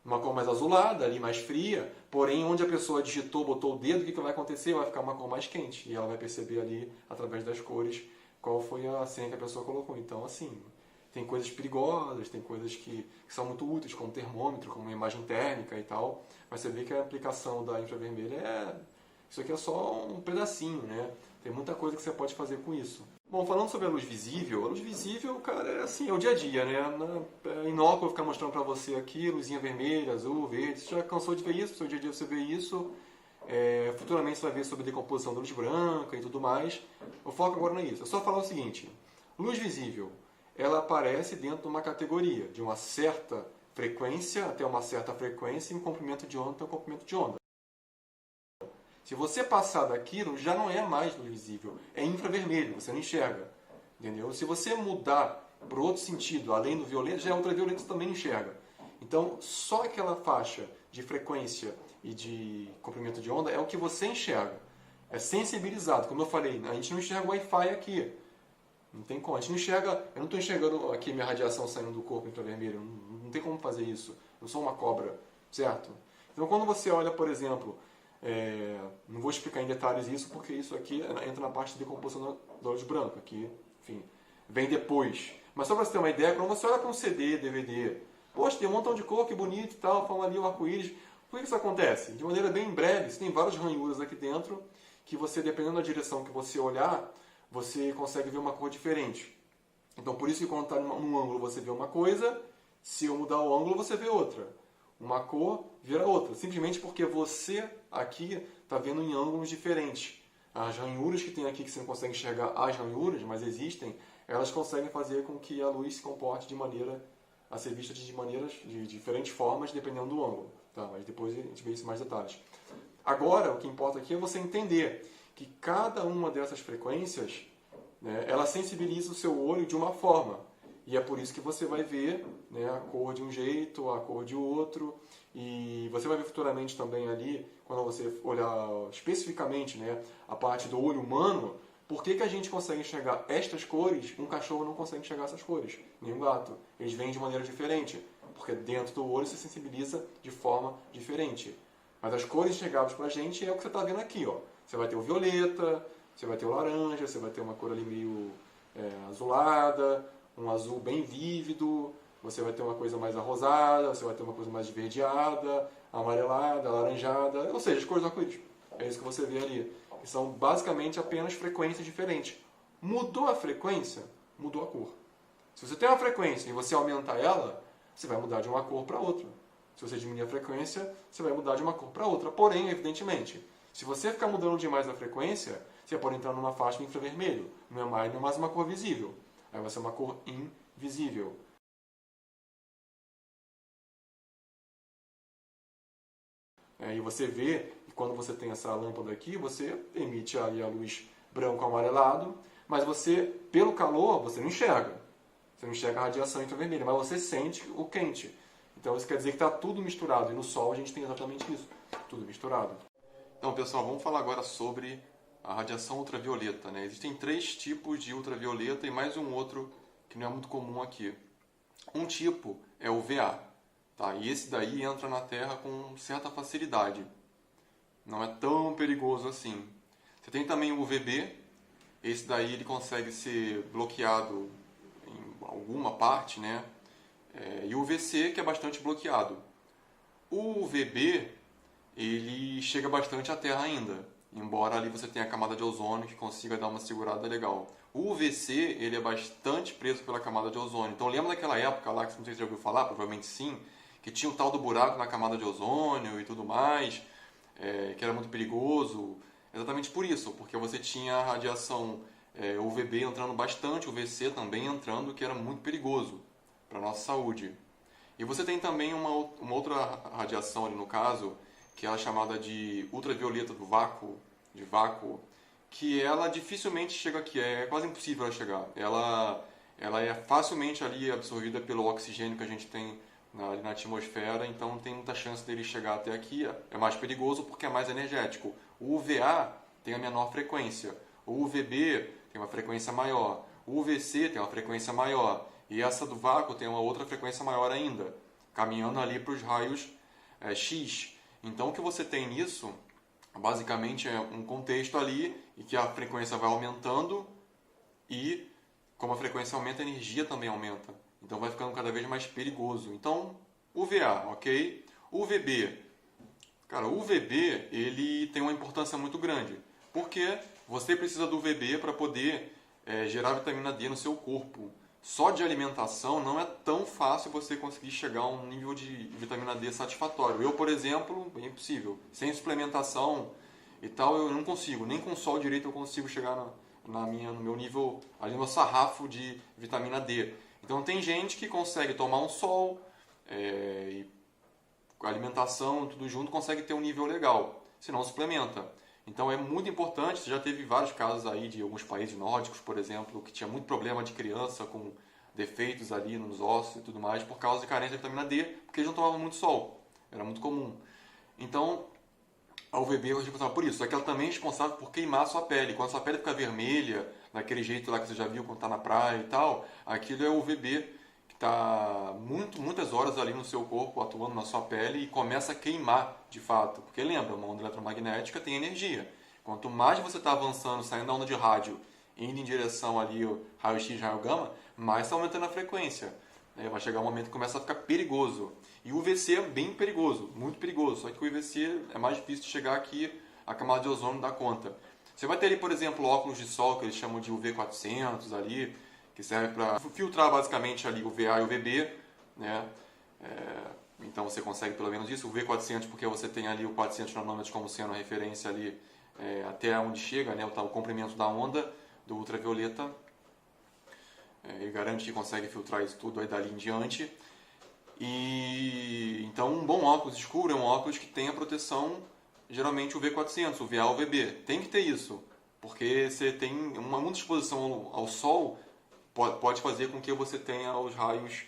uma cor mais azulada, ali mais fria, porém onde a pessoa digitou, botou o dedo, o que vai acontecer? Vai ficar uma cor mais quente, e ela vai perceber ali, através das cores, qual foi a senha que a pessoa colocou. Então, assim, tem coisas perigosas, tem coisas que são muito úteis, como termômetro, como imagem térmica e tal, mas você vê que a aplicação da infravermelha isso aqui é só um pedacinho, né? Tem muita coisa que você pode fazer com isso. Bom, falando sobre a luz visível, cara, é assim, é o dia a dia, né? É inócuo ficar mostrando pra você aqui, luzinha vermelha, azul, verde. Você já cansou de ver isso, no seu dia a dia você vê isso. Futuramente você vai ver sobre a decomposição da luz branca e tudo mais. O foco agora não é isso. É só falar o seguinte: luz visível, ela aparece dentro de uma categoria, de uma certa frequência até uma certa frequência, e um comprimento de onda até um comprimento de onda. Se você passar daquilo, já não é mais luz visível, é infravermelho, você não enxerga. Entendeu? Se você mudar para outro sentido, além do violeta, já é ultravioleta, você também enxerga. Então, só aquela faixa de frequência e de comprimento de onda é o que você enxerga. É sensibilizado. Como eu falei, a gente não enxerga o Wi-Fi aqui. Não tem como. A gente não enxerga. Eu não estou enxergando aqui minha radiação saindo do corpo infravermelho. Não tem como fazer isso. Eu sou uma cobra, certo? Então, quando você olha, por exemplo, não vou explicar em detalhes isso, porque isso aqui entra na parte de decomposição da luz branca, que, enfim, vem depois. Mas só para você ter uma ideia, quando você olha para um CD, DVD, poxa, tem um montão de cor, que bonito e tal, forma ali o arco-íris. Por que isso acontece? De maneira bem breve, você tem várias ranhuras aqui dentro, que você, dependendo da direção que você olhar, você consegue ver uma cor diferente. Então, por isso que quando está num ângulo você vê uma coisa, se eu mudar o ângulo você vê outra. Uma cor vira outra, simplesmente porque você aqui está vendo em ângulos diferentes. As ranhuras que tem aqui, que você não consegue enxergar as ranhuras, mas existem, elas conseguem fazer com que a luz se comporte de maneira a ser vista de diferentes formas, dependendo do ângulo. Tá? Mas depois a gente vê isso em mais detalhes. Agora, o que importa aqui é você entender que cada uma dessas frequências, né, ela sensibiliza o seu olho de uma forma. E é por isso que você vai ver, né, a cor de um jeito, a cor de outro. E você vai ver futuramente também ali, quando você olhar especificamente, né, a parte do olho humano, por que a gente consegue enxergar estas cores, um cachorro não consegue enxergar essas cores, nem um gato. Eles veem de maneira diferente, porque dentro do olho se sensibiliza de forma diferente. Mas as cores enxergáveis para a gente é o que você está vendo aqui. Ó. Você vai ter o violeta, você vai ter o laranja, você vai ter uma cor ali meio azulada, um azul bem vívido, você vai ter uma coisa mais arrosada, você vai ter uma coisa mais esverdeada, amarelada, alaranjada, ou seja, as cores do arco-íris. É isso que você vê ali. Que são basicamente apenas frequências diferentes. Mudou a frequência, mudou a cor. Se você tem uma frequência e você aumentar ela, você vai mudar de uma cor para outra. Se você diminuir a frequência, você vai mudar de uma cor para outra. Porém, evidentemente, se você ficar mudando demais a frequência, você pode entrar numa faixa de infravermelho. Não é mais uma cor visível. Aí vai ser uma cor invisível. E você vê E quando você tem essa lâmpada aqui, você emite aí a luz branco amarelado, mas você, pelo calor, você não enxerga. Você não enxerga a radiação infravermelha, mas você sente o quente. Então isso quer dizer que está tudo misturado. E no Sol a gente tem exatamente isso, tudo misturado. Então, pessoal, vamos falar agora sobre a radiação ultravioleta, né? Existem 3 tipos de ultravioleta e mais um outro que não é muito comum aqui. Um tipo é o VA, tá? E esse daí entra na Terra com certa facilidade. Não é tão perigoso assim. Você tem também o UVB. Esse daí ele consegue ser bloqueado em alguma parte, né? E o UVC, que é bastante bloqueado. O UVB, ele chega bastante à Terra ainda, embora ali você tenha a camada de ozônio que consiga dar uma segurada legal. O UVC, ele é bastante preso pela camada de ozônio. Então lembra daquela época lá, que não sei se você já ouviu falar, provavelmente sim, que tinha o tal do buraco na camada de ozônio e tudo mais, que era muito perigoso. Exatamente por isso, porque você tinha a radiação UVB entrando bastante, o UVC também entrando, que era muito perigoso para a nossa saúde. E você tem também uma outra radiação ali no caso, que é a chamada de ultravioleta do vácuo, de vácuo, que ela dificilmente chega aqui, é quase impossível ela chegar. Ela é facilmente ali absorvida pelo oxigênio que a gente tem ali na atmosfera, então tem muita chance dele chegar até aqui. É mais perigoso porque é mais energético. O UVA tem a menor frequência, o UVB tem uma frequência maior, o UVC tem uma frequência maior, e essa do vácuo tem uma outra frequência maior ainda, caminhando ali para os raios X. Então o que você tem nisso, basicamente é um contexto ali, e que a frequência vai aumentando, e como a frequência aumenta, a energia também aumenta. Então vai ficando cada vez mais perigoso. Então, UVA, ok? UVB. Cara, o UVB ele tem uma importância muito grande, porque você precisa do UVB para poder gerar vitamina D no seu corpo. Só de alimentação não é tão fácil você conseguir chegar a um nível de vitamina D satisfatório. Eu, por exemplo, é impossível. Sem suplementação e tal, eu não consigo. Nem com sol direito eu consigo chegar no meu nível, ali no meu sarrafo de vitamina D. Então tem gente que consegue tomar um sol e a alimentação, tudo junto, consegue ter um nível legal. Se não, suplementa. Então é muito importante, você já teve vários casos aí de alguns países nórdicos, por exemplo, que tinha muito problema de criança com defeitos ali nos ossos e tudo mais, por causa de carência de vitamina D, porque eles não tomavam muito sol. Era muito comum. Então, a UVB é responsável por isso, só que ela também é responsável por queimar a sua pele. Quando a sua pele fica vermelha, daquele jeito lá que você já viu quando está na praia e tal, aquilo é o UVB que está muitas horas ali no seu corpo, atuando na sua pele e começa a queimar de fato. Porque lembra, uma onda eletromagnética tem energia. Quanto mais você está avançando, saindo da onda de rádio, indo em direção ali ao raio-x, raio gama, mais está aumentando a frequência. Vai chegar um momento que começa a ficar perigoso. E o UVC é bem perigoso, muito perigoso. Só que o UVC é mais difícil de chegar aqui, a camada de ozônio dá conta. Você vai ter ali, por exemplo, óculos de sol, que eles chamam de UV400 ali, que serve para filtrar basicamente ali o VA e o UVB, né? Então você consegue pelo menos isso. O UV400 porque você tem ali o 400 nanômetros como sendo a referência ali até onde chega, né? O comprimento da onda do ultravioleta. Ele garante que consegue filtrar isso tudo aí dali em diante. E então um bom óculos escuro é um óculos que tenha proteção, geralmente o V400, o VA ou o VB. Tem que ter isso, porque você tem muita exposição ao sol, pode fazer com que você tenha os raios.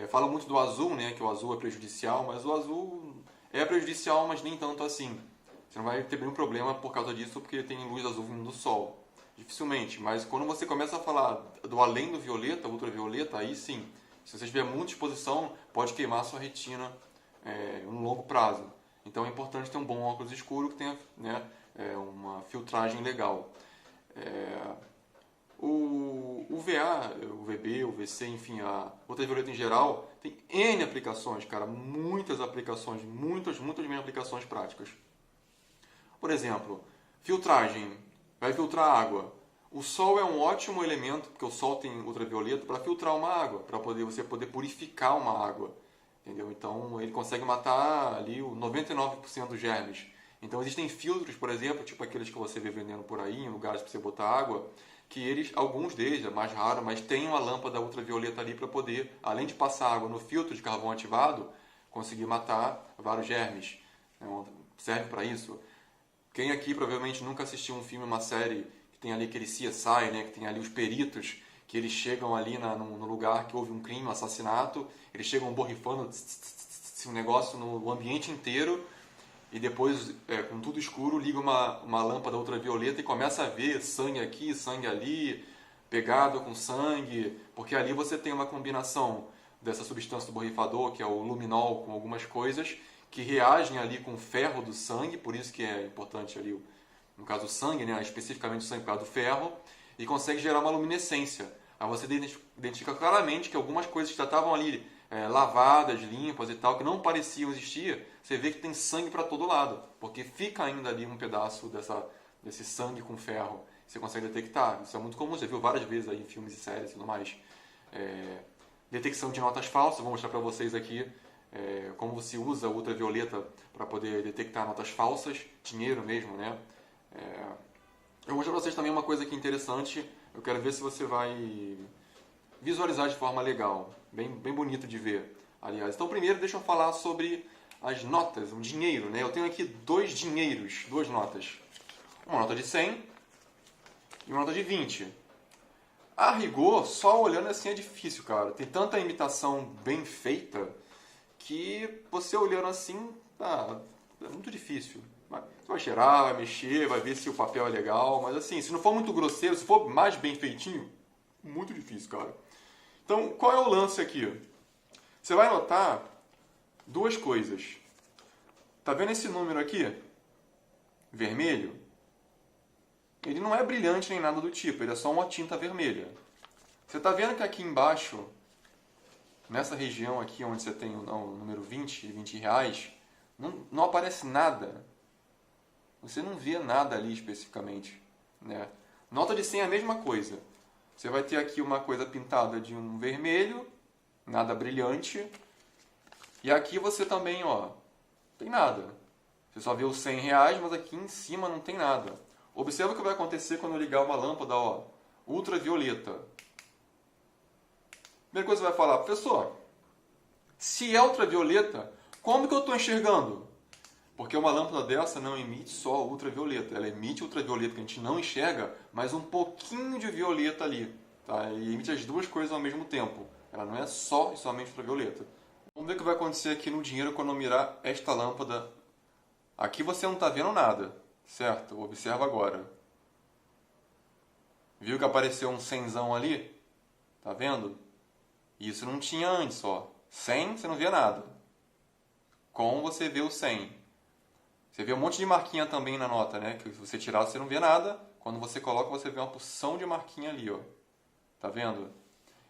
Fala muito do azul, né, que o azul é prejudicial, mas o azul é prejudicial, mas nem tanto assim. Você não vai ter nenhum problema por causa disso, porque tem luz azul vindo do sol. Dificilmente, mas quando você começa a falar do além do violeta, ultravioleta, aí sim. Se você tiver muita exposição, pode queimar a sua retina no longo prazo. Então é importante ter um bom óculos escuro que tenha uma filtragem legal. O VA, o VB, o VC, enfim, a ultravioleta em geral, tem N aplicações, cara, muitas aplicações, muitas mesmo aplicações práticas. Por exemplo, filtragem, vai filtrar água. O sol é um ótimo elemento, porque o sol tem ultravioleta, para filtrar uma água, para você poder purificar uma água. Entendeu? Então ele consegue matar ali o 99% dos germes. Então existem filtros, por exemplo, tipo aqueles que você vê vendendo por aí, em lugares para você botar água, que alguns deles, é mais raro, mas tem uma lâmpada ultravioleta ali para poder, além de passar água no filtro de carvão ativado, conseguir matar vários germes. Serve para isso. Quem aqui provavelmente nunca assistiu um filme, uma série que tem ali aquele CSI, né? Que tem ali os peritos, que eles chegam ali no lugar que houve um crime, um assassinato, eles chegam borrifando um negócio no ambiente inteiro e depois, com tudo escuro, liga uma lâmpada ultravioleta e começa a ver sangue aqui, sangue ali, pegado com sangue, porque ali você tem uma combinação dessa substância do borrifador, que é o luminol, com algumas coisas que reagem ali com o ferro do sangue, por isso que é importante ali, no caso o sangue, né, especificamente o sangue por causa do ferro, e consegue gerar uma luminescência. Aí você identifica claramente que algumas coisas que já estavam ali lavadas, limpas e tal, que não pareciam existir, você vê que tem sangue para todo lado, porque fica ainda ali um pedaço desse sangue com ferro. Você consegue detectar. Isso é muito comum, você viu várias vezes aí em filmes e séries e tudo mais. Detecção de notas falsas, vou mostrar para vocês aqui como você usa a ultravioleta para poder detectar notas falsas, dinheiro mesmo, né? Eu vou mostrar para vocês também uma coisa aqui interessante, eu quero ver se você vai visualizar de forma legal, bem bonito de ver, aliás. Então primeiro deixa eu falar sobre as notas, o dinheiro, né? Eu tenho aqui dois dinheiros, duas notas. Uma nota de 100 e uma nota de 20. A rigor, só olhando assim é difícil, cara. Tem tanta imitação bem feita que você olhando assim, é muito difícil. Você vai cheirar, vai mexer, vai ver se o papel é legal, mas assim, se não for muito grosseiro, se for mais bem feitinho, muito difícil, cara. Então, qual é o lance aqui? Você vai notar duas coisas. Tá vendo esse número aqui? Vermelho? Ele não é brilhante nem nada do tipo, ele é só uma tinta vermelha. Você está vendo que aqui embaixo, nessa região aqui onde você tem o número 20 e 20 reais, não aparece nada. Você não vê nada ali especificamente, né? Nota de 100 é a mesma coisa. Você vai ter aqui uma coisa pintada de um vermelho, nada brilhante. E aqui você também, ó, tem nada. Você só vê os 100 reais, mas aqui em cima não tem nada. Observa o que vai acontecer quando eu ligar uma lâmpada, ó, ultravioleta. Primeira coisa que você vai falar, professor, se é ultravioleta, como que eu estou enxergando? Porque uma lâmpada dessa não emite só ultravioleta, ela emite ultravioleta que a gente não enxerga, mas um pouquinho de violeta ali, tá? E emite as duas coisas ao mesmo tempo. Ela não é só e somente ultravioleta. Vamos ver o que vai acontecer aqui no dinheiro quando eu mirar esta lâmpada. Aqui você não está vendo nada, certo? Observa agora. Viu que apareceu um 100zão ali? Tá vendo? Isso não tinha antes, ó. 100 você não via nada. Com você vê o 100. Você vê um monte de marquinha também na nota, né? Que se você tirar você não vê nada. Quando você coloca você vê uma porção de marquinha ali, ó. Tá vendo?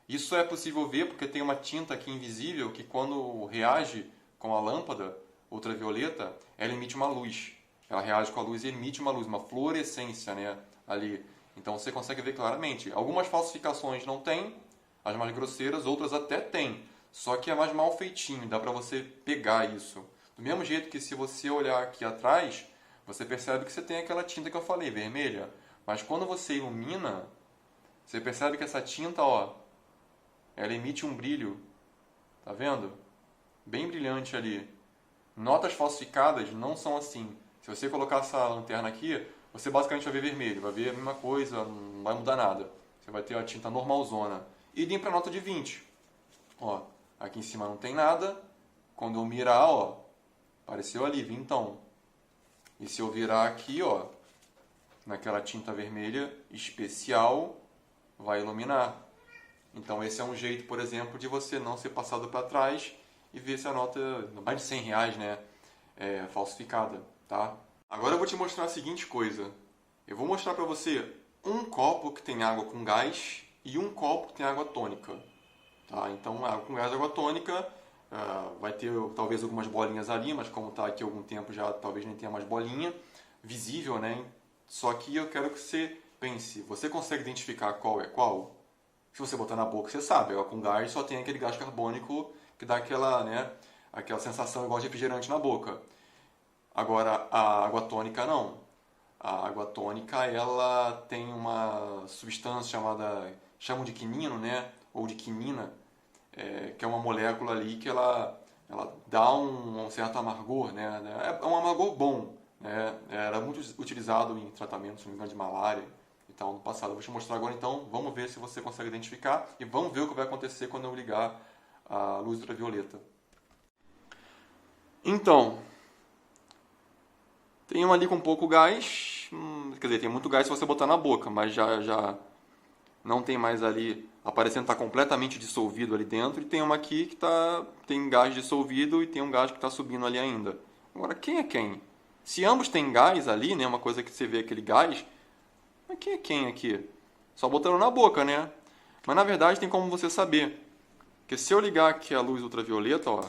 Isso é possível ver porque tem uma tinta aqui invisível que quando reage com a lâmpada ultravioleta, ela emite uma luz. Ela reage com a luz e emite uma luz, uma fluorescência, né? Ali. Então você consegue ver claramente. Algumas falsificações não tem, as mais grosseiras, outras até tem. Só que é mais mal feitinho, dá pra você pegar isso. Do mesmo jeito que se você olhar aqui atrás, você percebe que você tem aquela tinta que eu falei, vermelha. Mas quando você ilumina, você percebe que essa tinta, ó, ela emite um brilho. Tá vendo? Bem brilhante ali. Notas falsificadas não são assim. Se você colocar essa lanterna aqui, você basicamente vai ver vermelho, vai ver a mesma coisa, não vai mudar nada. Você vai ter a tinta normalzona. Idem para a nota de 20. Ó, aqui em cima não tem nada. Quando eu mirar, ó, apareceu ali, vintão. E se eu virar aqui, ó, naquela tinta vermelha especial, vai iluminar. Então esse é um jeito, por exemplo, de você não ser passado para trás e ver se a nota, mais de 100 reais, né, é falsificada, tá? Agora eu vou te mostrar a seguinte coisa. Eu vou mostrar para você um copo que tem água com gás e um copo que tem água tônica. Tá? Então, água com gás e água tônica vai ter talvez algumas bolinhas ali, mas como está aqui há algum tempo já talvez nem tenha mais bolinha visível, né? Só que eu quero que você pense, você consegue identificar qual é qual? Se você botar na boca, você sabe, água com gás só tem aquele gás carbônico que dá aquela, né, aquela sensação igual de refrigerante na boca. Agora, a água tônica não. A água tônica, ela tem uma substância chamam de quinino, né, ou de quinina, que é uma molécula ali que ela dá um certo amargor, né, é um amargor bom, né? Era muito utilizado em tratamento, se não me engano, de malária e tal, no passado. Eu vou te mostrar agora, então, vamos ver se você consegue identificar e vamos ver o que vai acontecer quando eu ligar a luz ultravioleta. Então, tem uma ali com pouco gás, quer dizer, tem muito gás se você botar na boca, mas já não tem mais ali, aparecendo que está completamente dissolvido ali dentro, e tem uma aqui que tem gás dissolvido e tem um gás que está subindo ali ainda. Agora, quem é quem? Se ambos têm gás ali, né, uma coisa que você vê aquele gás, mas quem é quem aqui? Só botando na boca, né? Mas na verdade tem como você saber. Porque se eu ligar aqui a luz ultravioleta, ó,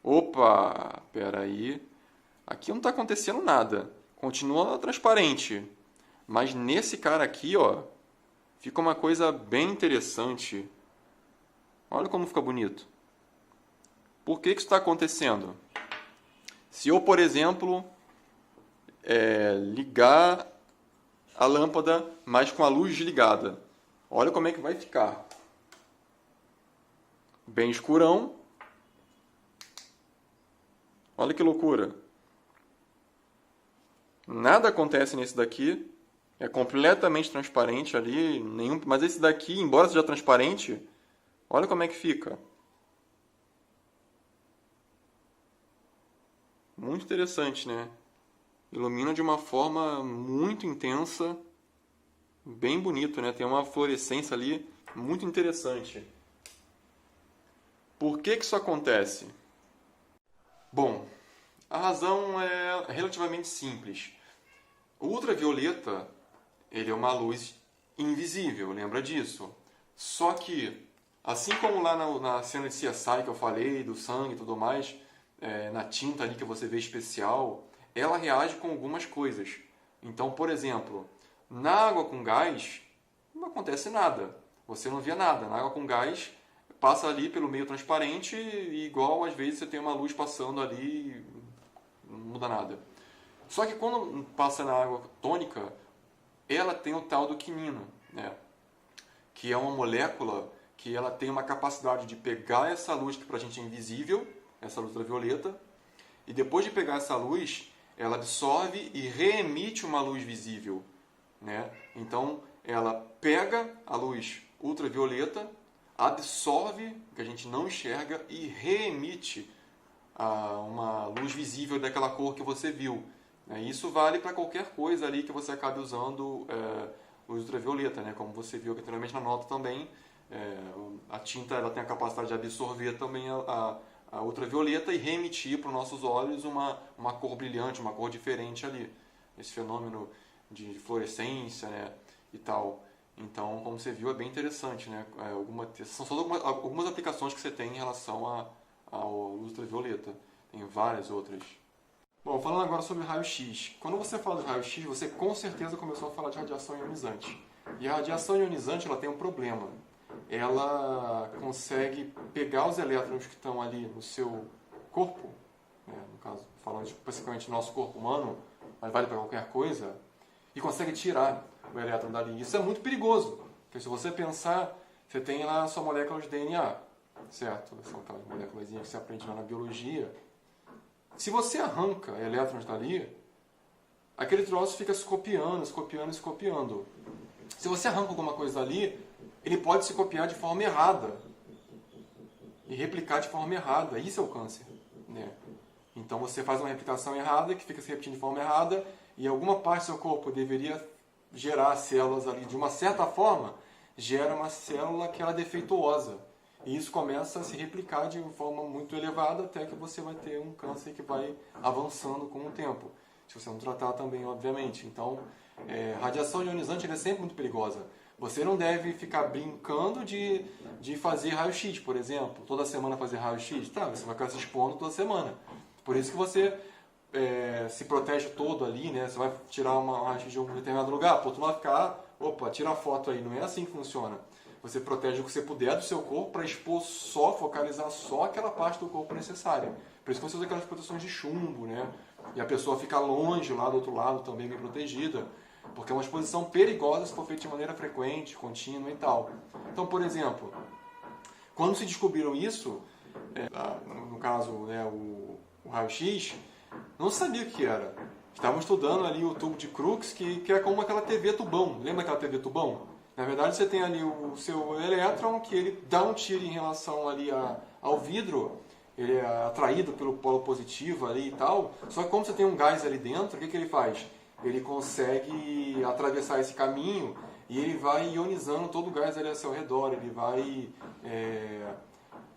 opa, peraí, aqui não está acontecendo nada, continua transparente. Mas nesse cara aqui, ó, fica uma coisa bem interessante. Olha como fica bonito. Por que isso está acontecendo? Se eu, por exemplo, ligar a lâmpada, mas com a luz desligada, olha como é que vai ficar. Bem escurão. Olha que loucura. Nada acontece nesse daqui. É completamente transparente ali, mas esse daqui, embora seja transparente, olha como é que fica. Muito interessante, né? Ilumina de uma forma muito intensa, bem bonito, né? Tem uma fluorescência ali muito interessante. Por que isso acontece? Bom, a razão é relativamente simples. O ultravioleta, ele é uma luz invisível, lembra disso? Só que, assim como lá na cena de CSI que eu falei, do sangue e tudo mais, na tinta ali que você vê especial, ela reage com algumas coisas. Então, por exemplo, na água com gás, não acontece nada. Você não vê nada. Na água com gás, passa ali pelo meio transparente e igual às vezes você tem uma luz passando ali e não muda nada. Só que quando passa na água tônica, ela tem o tal do quinino, né? Que é uma molécula que ela tem uma capacidade de pegar essa luz que para a gente é invisível, essa luz ultravioleta, e depois de pegar essa luz, ela absorve e reemite uma luz visível, né? Então, ela pega a luz ultravioleta, absorve, que a gente não enxerga, e reemite uma luz visível daquela cor que você viu. Isso vale para qualquer coisa ali que você acabe usando luz ultravioleta, né? Como você viu aqui anteriormente na nota também, a tinta ela tem a capacidade de absorver também a ultravioleta e reemitir para os nossos olhos uma cor brilhante, uma cor diferente ali. Esse fenômeno de fluorescência, né? E tal. Então, como você viu, é bem interessante, né? São só algumas aplicações que você tem em relação à luz ultravioleta. Tem várias outras. Bom, falando agora sobre raio-x. Quando você fala de raio-x, você com certeza começou a falar de radiação ionizante. E a radiação ionizante ela tem um problema. Ela consegue pegar os elétrons que estão ali no seu corpo, né? No caso, falando especificamente do nosso corpo humano, mas vale para qualquer coisa, e consegue tirar o elétron dali. Isso é muito perigoso, porque se você pensar, você tem lá a sua molécula de DNA, certo? São aquelas moléculas que você aprende lá na biologia. Se você arranca elétrons dali, aquele troço fica se copiando, se copiando, se copiando. Se você arranca alguma coisa dali, ele pode se copiar de forma errada e replicar de forma errada. Isso é o câncer, né? Então você faz uma replicação errada, que fica se repetindo de forma errada, e alguma parte do seu corpo deveria gerar células ali de uma certa forma, gera uma célula que ela é defeituosa. E isso começa a se replicar de forma muito elevada até que você vai ter um câncer que vai avançando com o tempo. Se você não tratar também, obviamente. Então, radiação ionizante é sempre muito perigosa. Você não deve ficar brincando de fazer raio-x, por exemplo. Toda semana fazer raio-x. Tá, você vai ficar se expondo toda semana. Por isso que você se protege todo ali, né? Você vai tirar uma raio-x de um determinado lugar, pô, tu não vai ficar, opa, tira a foto aí. Não é assim que funciona. Você protege o que você puder do seu corpo para expor só, focalizar só aquela parte do corpo necessária. Por isso que você usa aquelas proteções de chumbo, né? E a pessoa fica longe lá do outro lado também bem protegida. Porque é uma exposição perigosa se for feita de maneira frequente, contínua e tal. Então, por exemplo, quando se descobriram isso, no caso, né, o raio-x, Não sabia o que era. Estavam estudando ali o tubo de Crookes, que é como aquela TV tubão. Lembra aquela TV tubão? Na verdade, você tem ali o seu elétron, que ele dá um tiro em relação ali ao vidro, ele é atraído pelo polo positivo ali e tal. Só que como você tem um gás ali dentro, o que ele faz? Ele consegue atravessar esse caminho e ele vai ionizando todo o gás ali ao seu redor. Ele vai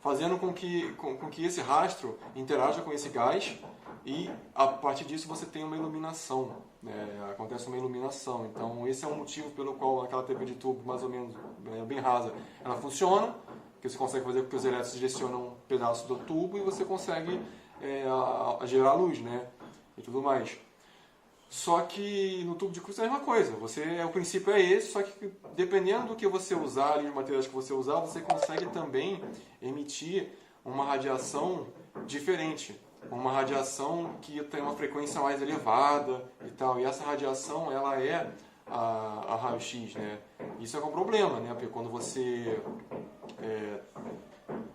fazendo com que esse rastro interaja com esse gás e a partir disso você tem uma iluminação, né? Acontece uma iluminação. Então esse é um motivo pelo qual aquela TV de tubo, mais ou menos bem rasa, ela funciona, porque você consegue fazer com que os elétrons direcionam um pedaço do tubo e você consegue gerar luz, né? E tudo mais. Só que no tubo de Crookes é a mesma coisa. O princípio é esse, só que dependendo do que você usar, ali, os materiais que você usar, você consegue também emitir uma radiação diferente. Uma radiação que tem uma frequência mais elevada e tal. E essa radiação, ela é a raio-x, né? Isso é um problema, né? Porque quando você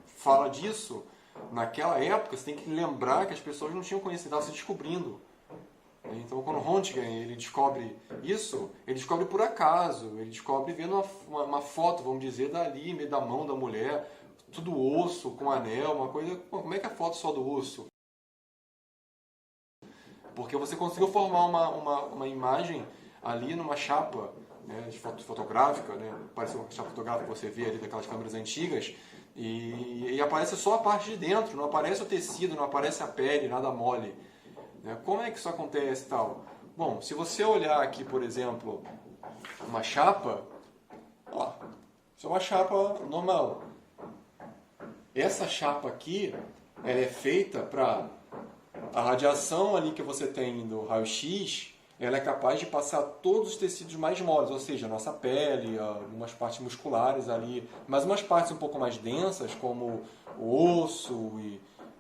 fala disso, naquela época, você tem que lembrar que as pessoas não tinham conhecimento, estavam se descobrindo. Então, quando Röntgen ele descobre isso, ele descobre por acaso. Ele descobre vendo uma foto, vamos dizer, dali, meio da mão da mulher, tudo osso, com anel, uma coisa... Pô, como é que é a foto só do osso? Porque você conseguiu formar uma imagem ali numa chapa, né, fotográfica, né? Parece uma chapa fotográfica que você vê ali daquelas câmeras antigas, e aparece só a parte de dentro, não aparece o tecido, não aparece a pele, nada mole. Como é que isso acontece e tal? Bom, se você olhar aqui, por exemplo, uma chapa, ó, isso é uma chapa normal. Essa chapa aqui, ela é feita para a radiação ali que você tem do raio-x, ela é capaz de passar todos os tecidos mais moles, ou seja, a nossa pele, algumas partes musculares ali, mas umas partes um pouco mais densas, como o osso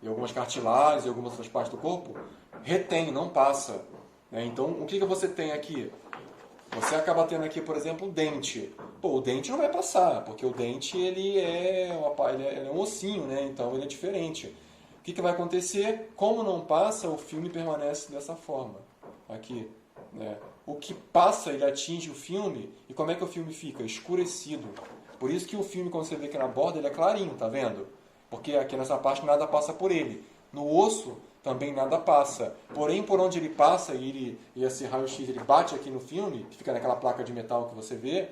e algumas cartilagens e algumas outras partes do corpo, retém, não passa. Então, o que você tem aqui? Você acaba tendo aqui, por exemplo, o dente. Pô, o dente não vai passar, porque o dente ele é um ossinho, né? Então ele é diferente. O que vai acontecer? Como não passa, o filme permanece dessa forma. Aqui. Né? O que passa, ele atinge o filme, e como é que o filme fica? Escurecido. Por isso que o filme, quando você vê aqui na borda, ele é clarinho, tá vendo? Porque aqui nessa parte nada passa por ele. No osso, também nada passa. Porém, por onde ele passa, e esse raio-x ele bate aqui no filme, que fica naquela placa de metal que você vê,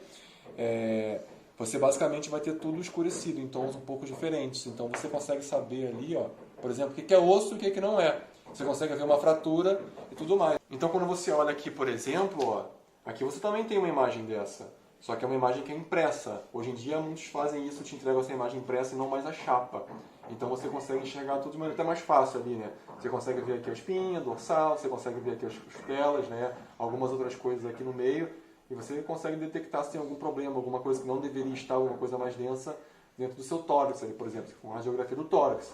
você basicamente vai ter tudo escurecido, em tons um pouco diferentes. Então você consegue saber ali, ó, por exemplo, o que é osso e o que não é. Você consegue ver uma fratura e tudo mais. Então quando você olha aqui, por exemplo, ó, aqui você também tem uma imagem dessa. Só que é uma imagem que é impressa. Hoje em dia muitos fazem isso, te entregam essa imagem impressa e não mais a chapa. Então você consegue enxergar tudo de maneira até mais fácil ali, né? Você consegue ver aqui a espinha, dorsal, você consegue ver aqui as costelas, né? Algumas outras coisas aqui no meio. E você consegue detectar se tem algum problema, alguma coisa que não deveria estar, alguma coisa mais densa dentro do seu tórax, ali, por exemplo, com a radiografia do tórax.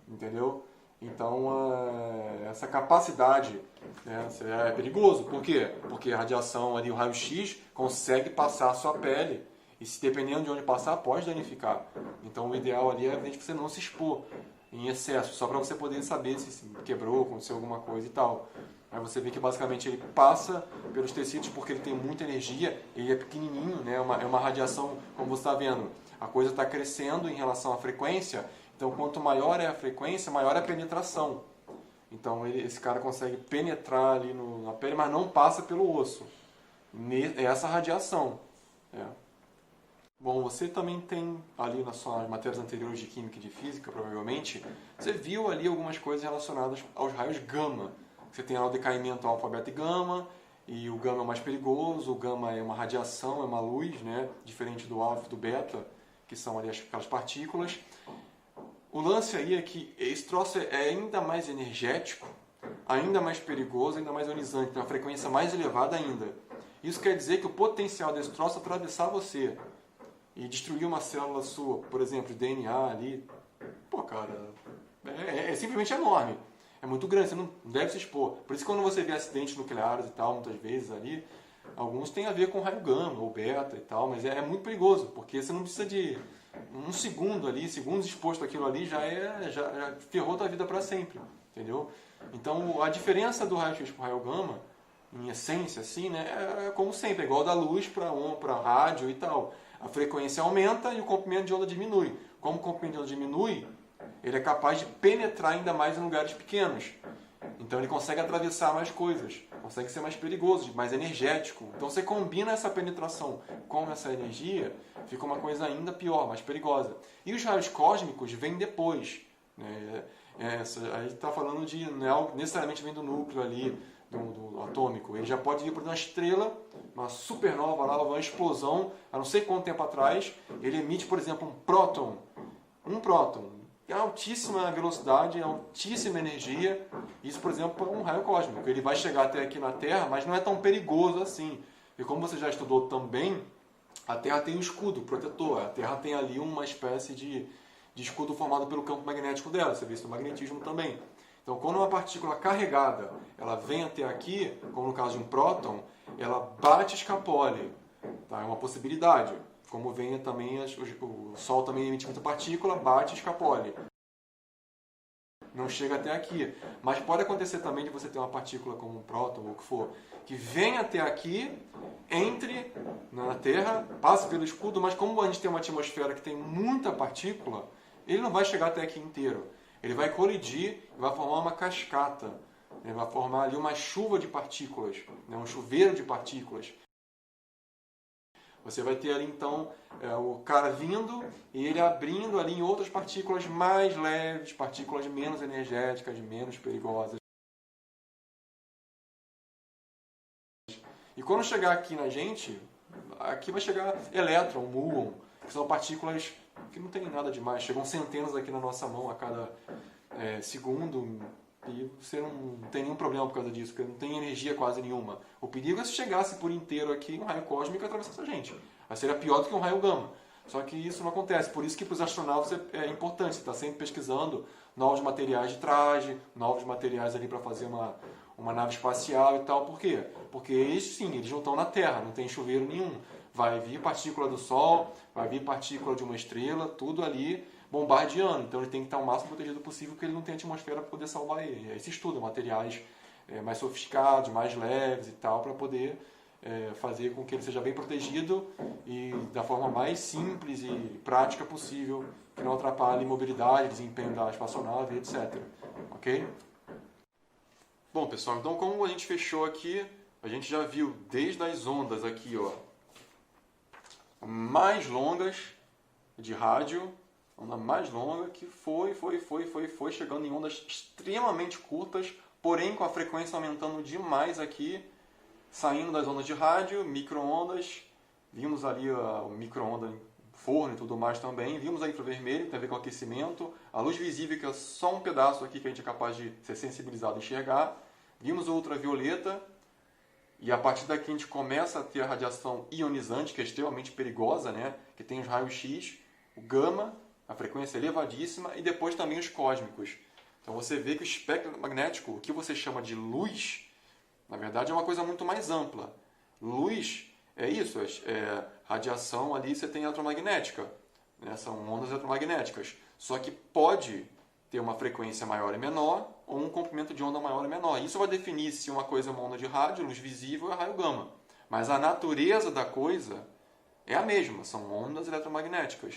Entendeu? Então, essa capacidade, né, é perigoso. Por quê? Porque a radiação ali, o raio-x, consegue passar a sua pele. E se dependendo de onde passar, pode danificar. Então, o ideal ali é evidente você não se expor em excesso, só para você poder saber se quebrou, aconteceu alguma coisa e tal. Aí você vê que basicamente ele passa pelos tecidos porque ele tem muita energia, ele é pequenininho, né? É uma radiação, como você está vendo, a coisa está crescendo em relação à frequência. Então, quanto maior é a frequência, maior é a penetração. Então, esse cara consegue penetrar ali na pele, mas não passa pelo osso. É essa radiação. Bom, você também tem ali nas suas matérias anteriores de Química e de Física, provavelmente, você viu ali algumas coisas relacionadas aos raios gama. Você tem lá o decaimento alfa, beta e gama, e o gama é o mais perigoso, o gama é uma radiação, é uma luz, né? Diferente do alfa e do beta, que são ali aquelas partículas. O lance aí é que esse troço é ainda mais energético, ainda mais perigoso, ainda mais ionizante, tem uma frequência mais elevada ainda. Isso quer dizer que o potencial desse troço é atravessar você e destruir uma célula sua, por exemplo, de DNA ali, pô, cara, é simplesmente enorme. É muito grande, você não deve se expor. Por isso que quando você vê acidentes nucleares e tal, muitas vezes ali, alguns têm a ver com raio gama ou beta e tal, mas é muito perigoso, porque você não precisa de um segundo ali, segundos exposto àquilo ali, já ferrou tua vida para sempre. entendeu? Então, a diferença do raio-x para o raio gama, em essência, assim, né, é como sempre, é igual da luz para rádio e tal. A frequência aumenta e o comprimento de onda diminui. Como o comprimento de onda diminui, ele é capaz de penetrar ainda mais em lugares pequenos. Então ele consegue atravessar mais coisas, consegue ser mais perigoso, mais energético. Então você combina essa penetração com essa energia, fica uma coisa ainda pior, mais perigosa. E os raios cósmicos vêm depois. Né? A gente está falando de, não é algo necessariamente vem do núcleo ali, do atômico. Ele já pode vir por uma estrela, uma supernova lá, uma explosão, há não sei quanto tempo atrás, ele emite, por exemplo, um próton. Um próton. É altíssima velocidade, altíssima energia. Isso, por exemplo, é um raio cósmico. Ele vai chegar até aqui na Terra, mas não é tão perigoso assim. E como você já estudou também, a Terra tem um escudo protetor. A Terra tem ali uma espécie de escudo formado pelo campo magnético dela. Você vê isso no magnetismo também. Então, quando uma partícula carregada ela vem até aqui, como no caso de um próton, ela bate escapole. Tá? É uma possibilidade. Como vem também, o Sol também emite muita partícula, bate escapole. Não chega até aqui. Mas pode acontecer também de você ter uma partícula como um próton ou o que for, que vem até aqui, entre na Terra, passa pelo escudo, mas como a gente tem uma atmosfera que tem muita partícula, ele não vai chegar até aqui inteiro. Ele vai colidir e vai formar uma cascata. Ele vai formar ali uma chuva de partículas, né? Um chuveiro de partículas. Você vai ter ali então o cara vindo e ele abrindo ali em outras partículas mais leves, partículas menos energéticas, menos perigosas. E quando chegar aqui na gente, aqui vai chegar elétron, muon, que são partículas que não tem nada demais, chegam centenas aqui na nossa mão a cada segundo, e você não tem nenhum problema por causa disso, porque não tem energia quase nenhuma. O perigo é se chegasse por inteiro aqui um raio cósmico e atravessasse a gente. Aí seria pior do que um raio gama. Só que isso não acontece, por isso que para os astronautas é importante, você está sempre pesquisando novos materiais de traje, novos materiais ali para fazer uma nave espacial e tal. Por quê? Porque eles, sim, eles não estão na Terra, não tem chuveiro nenhum. Vai vir partícula do Sol, vai vir partícula de uma estrela, tudo ali bombardeando. Então ele tem que estar o máximo protegido possível, porque ele não tem atmosfera para poder salvar ele. Aí se estuda materiais mais sofisticados, mais leves e tal, para poder fazer com que ele seja bem protegido e da forma mais simples e prática possível, que não atrapalhe mobilidade, desempenho da espaçonave, etc. Ok? Bom, pessoal, então como a gente fechou aqui, a gente já viu desde as ondas aqui, ó, mais longas de rádio, onda mais longa que foi chegando em ondas extremamente curtas, porém com a frequência aumentando demais aqui, saindo das ondas de rádio, micro-ondas, vimos ali o micro-onda em forno e tudo mais também, vimos a infravermelho, que tem a ver com aquecimento, a luz visível, que é só um pedaço aqui que a gente é capaz de ser sensibilizado a enxergar, vimos a ultravioleta, e a partir daqui a gente começa a ter a radiação ionizante, que é extremamente perigosa, né? Que tem os raios X, o gama, a frequência elevadíssima, e depois também os cósmicos. Então você vê que o espectro magnético, o que você chama de luz, na verdade é uma coisa muito mais ampla. Luz é isso, radiação ali você tem eletromagnética, né? São ondas eletromagnéticas. Só que pode ter uma frequência maior e menor, ou um comprimento de onda maior e menor. Isso vai definir se uma coisa é uma onda de rádio, luz visível, é raio gama. Mas a natureza da coisa é a mesma, são ondas eletromagnéticas.